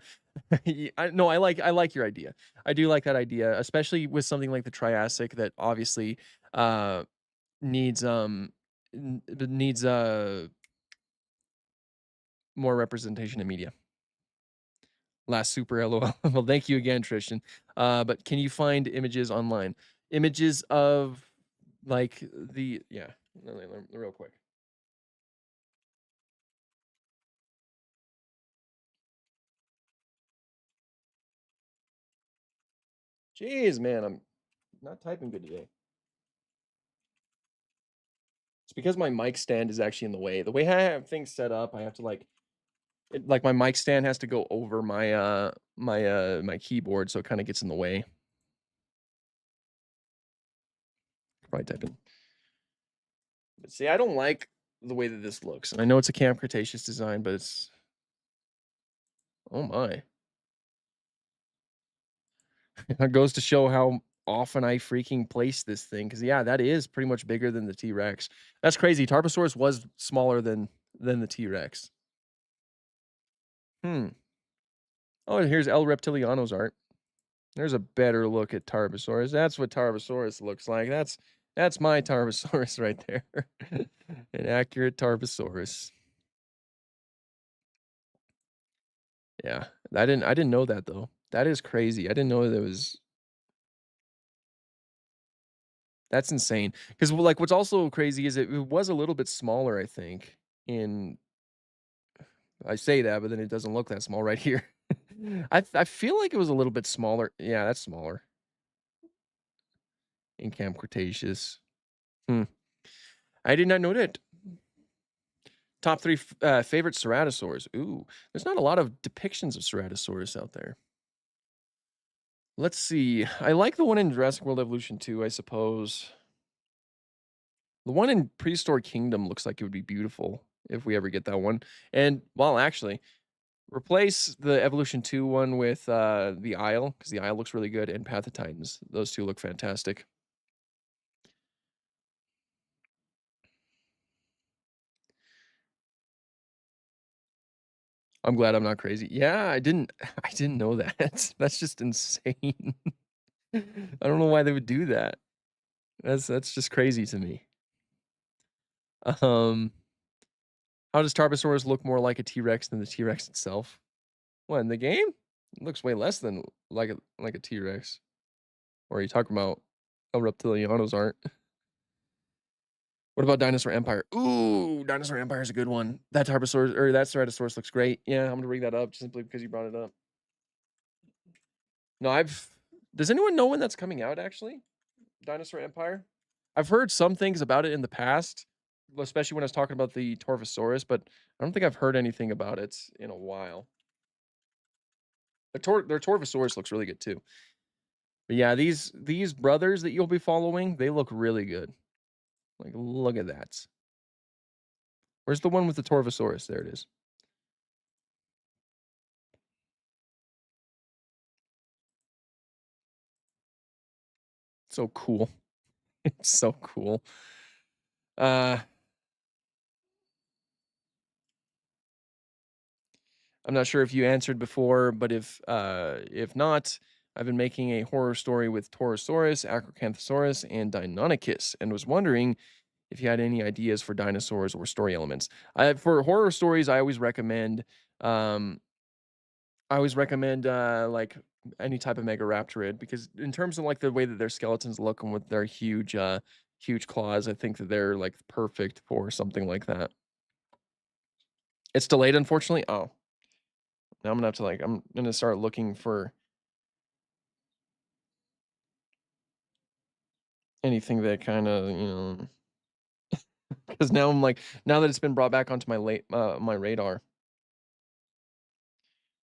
No, I like your idea. I do like that idea, especially with something like the Triassic that obviously uh, needs needs more representation in media. Last super LOL. Well, thank you again, Tristan. But can you find images online? Images of like real quick. Jeez, man, I'm not typing good today. It's because my mic stand is actually in the way. The way I have things set up, I have to like my mic stand has to go over my keyboard, so it kind of gets in the way. Probably typing. But see, I don't like the way that this looks. And I know it's a Camp Cretaceous design, but it's oh my. It goes to show how often I freaking place this thing. Cause yeah, that is pretty much bigger than the T-Rex. That's crazy. Tarbosaurus was smaller than the T-Rex. Hmm. Oh, and here's El Reptiliano's art. There's a better look at Tarbosaurus. That's what Tarbosaurus looks like. That's my Tarbosaurus right there. An accurate Tarbosaurus. Yeah. I didn't know that though. That is crazy. I didn't know that was that's insane. Because like what's also crazy is it was a little bit smaller, I think. In I say that, but then it doesn't look that small right here. I feel like it was a little bit smaller. Yeah, that's smaller in Camp Cretaceous. Hmm. I did not know that. Top three favorite ceratosaurs. Ooh, there's not a lot of depictions of ceratosaurus out there. Let's see. I like the one in Jurassic World Evolution 2, I suppose. The one in Prehistoric Kingdom looks like it would be beautiful if we ever get that one. And well, actually, replace the Evolution 2 one with the Isle, because the Isle looks really good, and Path of Titans. Those two look fantastic. I'm glad I'm not crazy. Yeah, I didn't know that. That's just insane. I don't know why they would do that. That's just crazy to me. Um, how does Tarbosaurus look more like a T-Rex than the T-Rex itself? What, in the game? It looks way less than like a T-Rex. Or are you talking about El Reptiliano's art? What about Dinosaur Empire? Ooh, Dinosaur Empire is a good one. That Tarbosaurus or that Ceratosaurus looks great. Yeah, I'm gonna bring that up simply because you brought it up. No, I've does anyone know when that's coming out actually? Dinosaur Empire? I've heard some things about it in the past, especially when I was talking about the Torvosaurus, but I don't think I've heard anything about it in a while. Their Torvosaurus looks really good too. But yeah, these brothers that you'll be following, they look really good. Like, look at that. Where's the one with the Torvosaurus? There it is. So cool. It's so cool. Uh, I'm not sure if you answered before, but if not, I've been making a horror story with Torosaurus, Acrocanthosaurus, and Deinonychus, and was wondering if you had any ideas for dinosaurs or story elements. For horror stories, um, I always recommend like any type of Megaraptorid because in terms of like the way that their skeletons look and with their huge claws, I think that they're like perfect for something like that. It's delayed, unfortunately. Oh, now I'm gonna have to like I'm gonna start looking for anything that kind of because now I'm like now that it's been brought back onto my radar,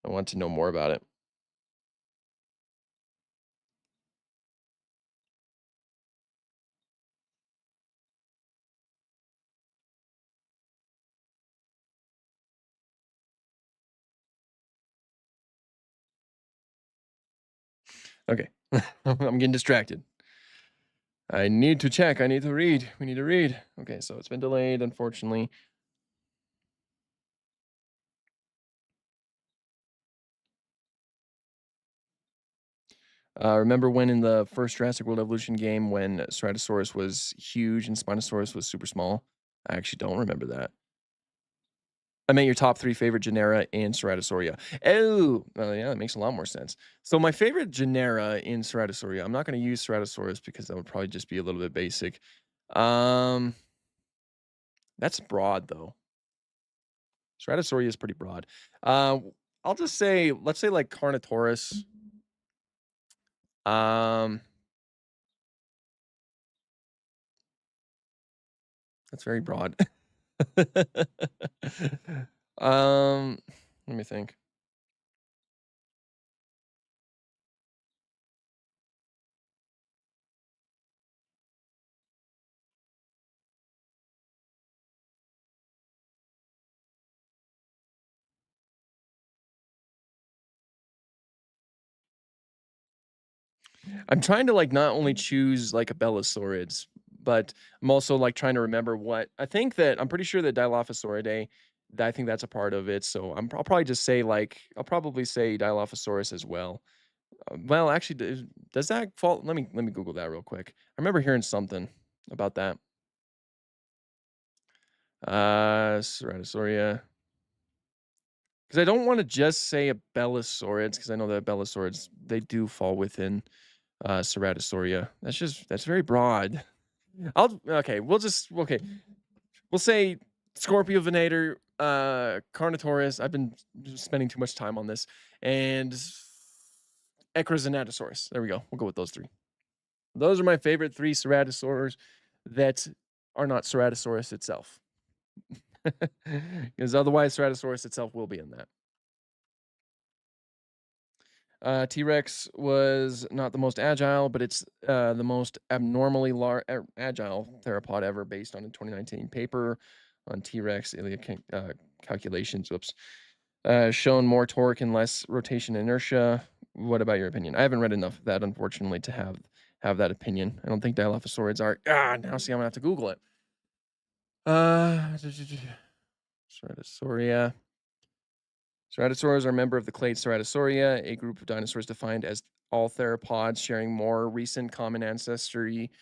I want to know more about it. Okay, I'm getting distracted. I need to check. I need to read. We need to read. Okay, so it's been delayed, unfortunately. Remember when in the first Jurassic World Evolution game when Ceratosaurus was huge and Spinosaurus was super small? I actually don't remember that. I meant your top 3 favorite genera in Ceratosauria. Oh, yeah, that makes a lot more sense. So my favorite genera in Ceratosauria, I'm not gonna use Ceratosaurus because that would probably just be a little bit basic. Um, that's broad though. Ceratosauria is pretty broad. I'll just say, let's say like Carnotaurus. Um, that's very broad. Um, let me think. I'm trying to like not only choose like a Belosaurids, but I'm also like trying to remember what I think that I'm pretty sure that Dilophosauridae, I think that's a part of it. So I'll probably just say like I'll probably say Dilophosaurus as well. Well, actually, does that fall? Let me Google that real quick. I remember hearing something about that. Ceratosauria. Because I don't want to just say a Belosaurids, because I know that Belosaurids they do fall within Ceratosauria. That's very broad. We'll say Scorpio Venator, Carnotaurus. I've been spending too much time on this, and Ecrozonatosaurus. There we go. We'll go with those 3. Those are my favorite 3 Ceratosaurs that are not Ceratosaurus itself. Because otherwise, Ceratosaurus itself will be in that. T-Rex was not the most agile, but it's the most abnormally agile theropod ever based on a 2019 paper on T-Rex calculations. Whoops. Shown more torque and less rotation inertia. What about your opinion? I haven't read enough of that, unfortunately, to have that opinion. I don't think Dilophosaurids are. Now see, I'm gonna have to Google it. Ceratosauria. Ceratosaurs are a member of the clade Ceratosauria, a group of dinosaurs defined as all theropods sharing more recent common ancestry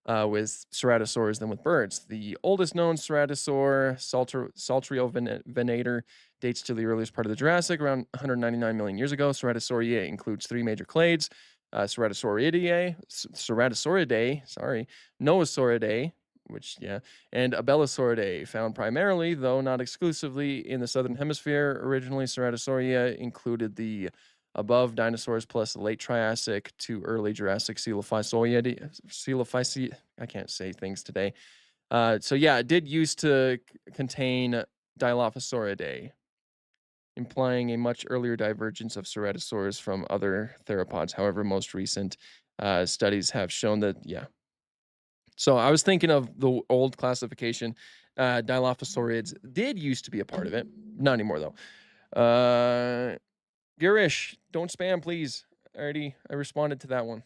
with ceratosaurs than with birds. The oldest known ceratosaur, Saltriovenator, dates to the earliest part of the Jurassic, around 199 million years ago. Ceratosauria includes 3 major clades: Ceratosauridae, Noasauridae, which yeah, and Abelisauridae, found primarily, though not exclusively, in the southern hemisphere. Originally, Ceratosauria included the above dinosaurs plus the late Triassic to early Jurassic Coelophysi. I can't say things today. So yeah, it did used to contain Dilophosauridae, implying a much earlier divergence of ceratosaurs from other theropods. However, most recent studies have shown that, yeah. So I was thinking of the old classification. Dilophosaurids did used to be a part of it. Not anymore, though. Girish, don't spam, please. I responded to that one.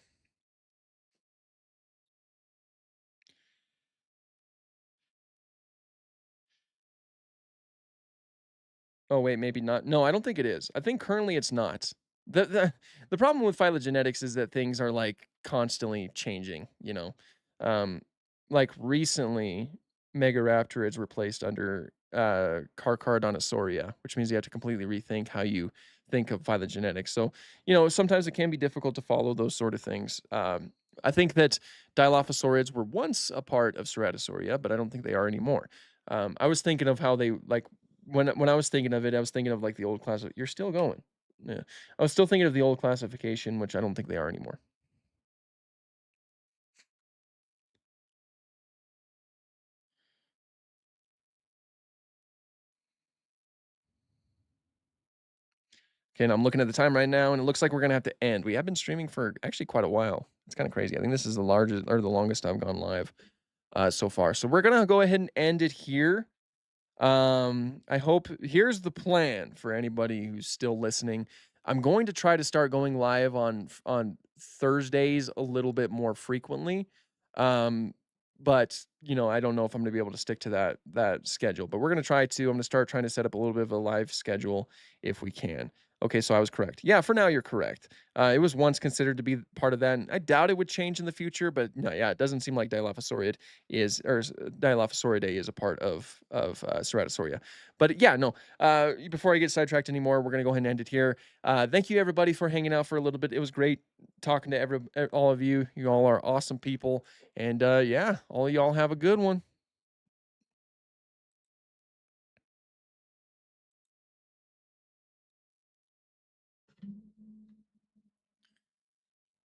Oh wait, maybe not. No, I don't think it is. I think currently it's not. The problem with phylogenetics is that things are like constantly changing, you know. Um like recently Megaraptorids were placed under Carcharodontosaurida, which means you have to completely rethink how you think of phylogenetics. So, you know, sometimes it can be difficult to follow those sort of things. I think that Dilophosaurids were once a part of Ceratosauria, but I don't think they are anymore. I was thinking of how they like when I was thinking of it, I was thinking of like the old class. You're still going. Yeah. I was still thinking of the old classification, which I don't think they are anymore. Okay, and I'm looking at the time right now, and it looks like we're gonna have to end. We have been streaming for actually quite a while. It's kind of crazy. I think this is the largest or the longest I've gone live so far. So we're gonna go ahead and end it here. I hope here's the plan for anybody who's still listening. I'm going to try to start going live on Thursdays a little bit more frequently. Um, but you know, I don't know if I'm gonna be able to stick to that schedule. But we're gonna try to. I'm gonna start trying to set up a little bit of a live schedule if we can. Okay, so I was correct. Yeah, for now you're correct. It was once considered to be part of that. And I doubt it would change in the future, but no, yeah, it doesn't seem like Dilophosauridae is a part of Ceratosauria. But yeah, no. Before I get sidetracked anymore, we're gonna go ahead and end it here. Thank you everybody for hanging out for a little bit. It was great talking to all of you. You all are awesome people, and yeah, all y'all have a good one.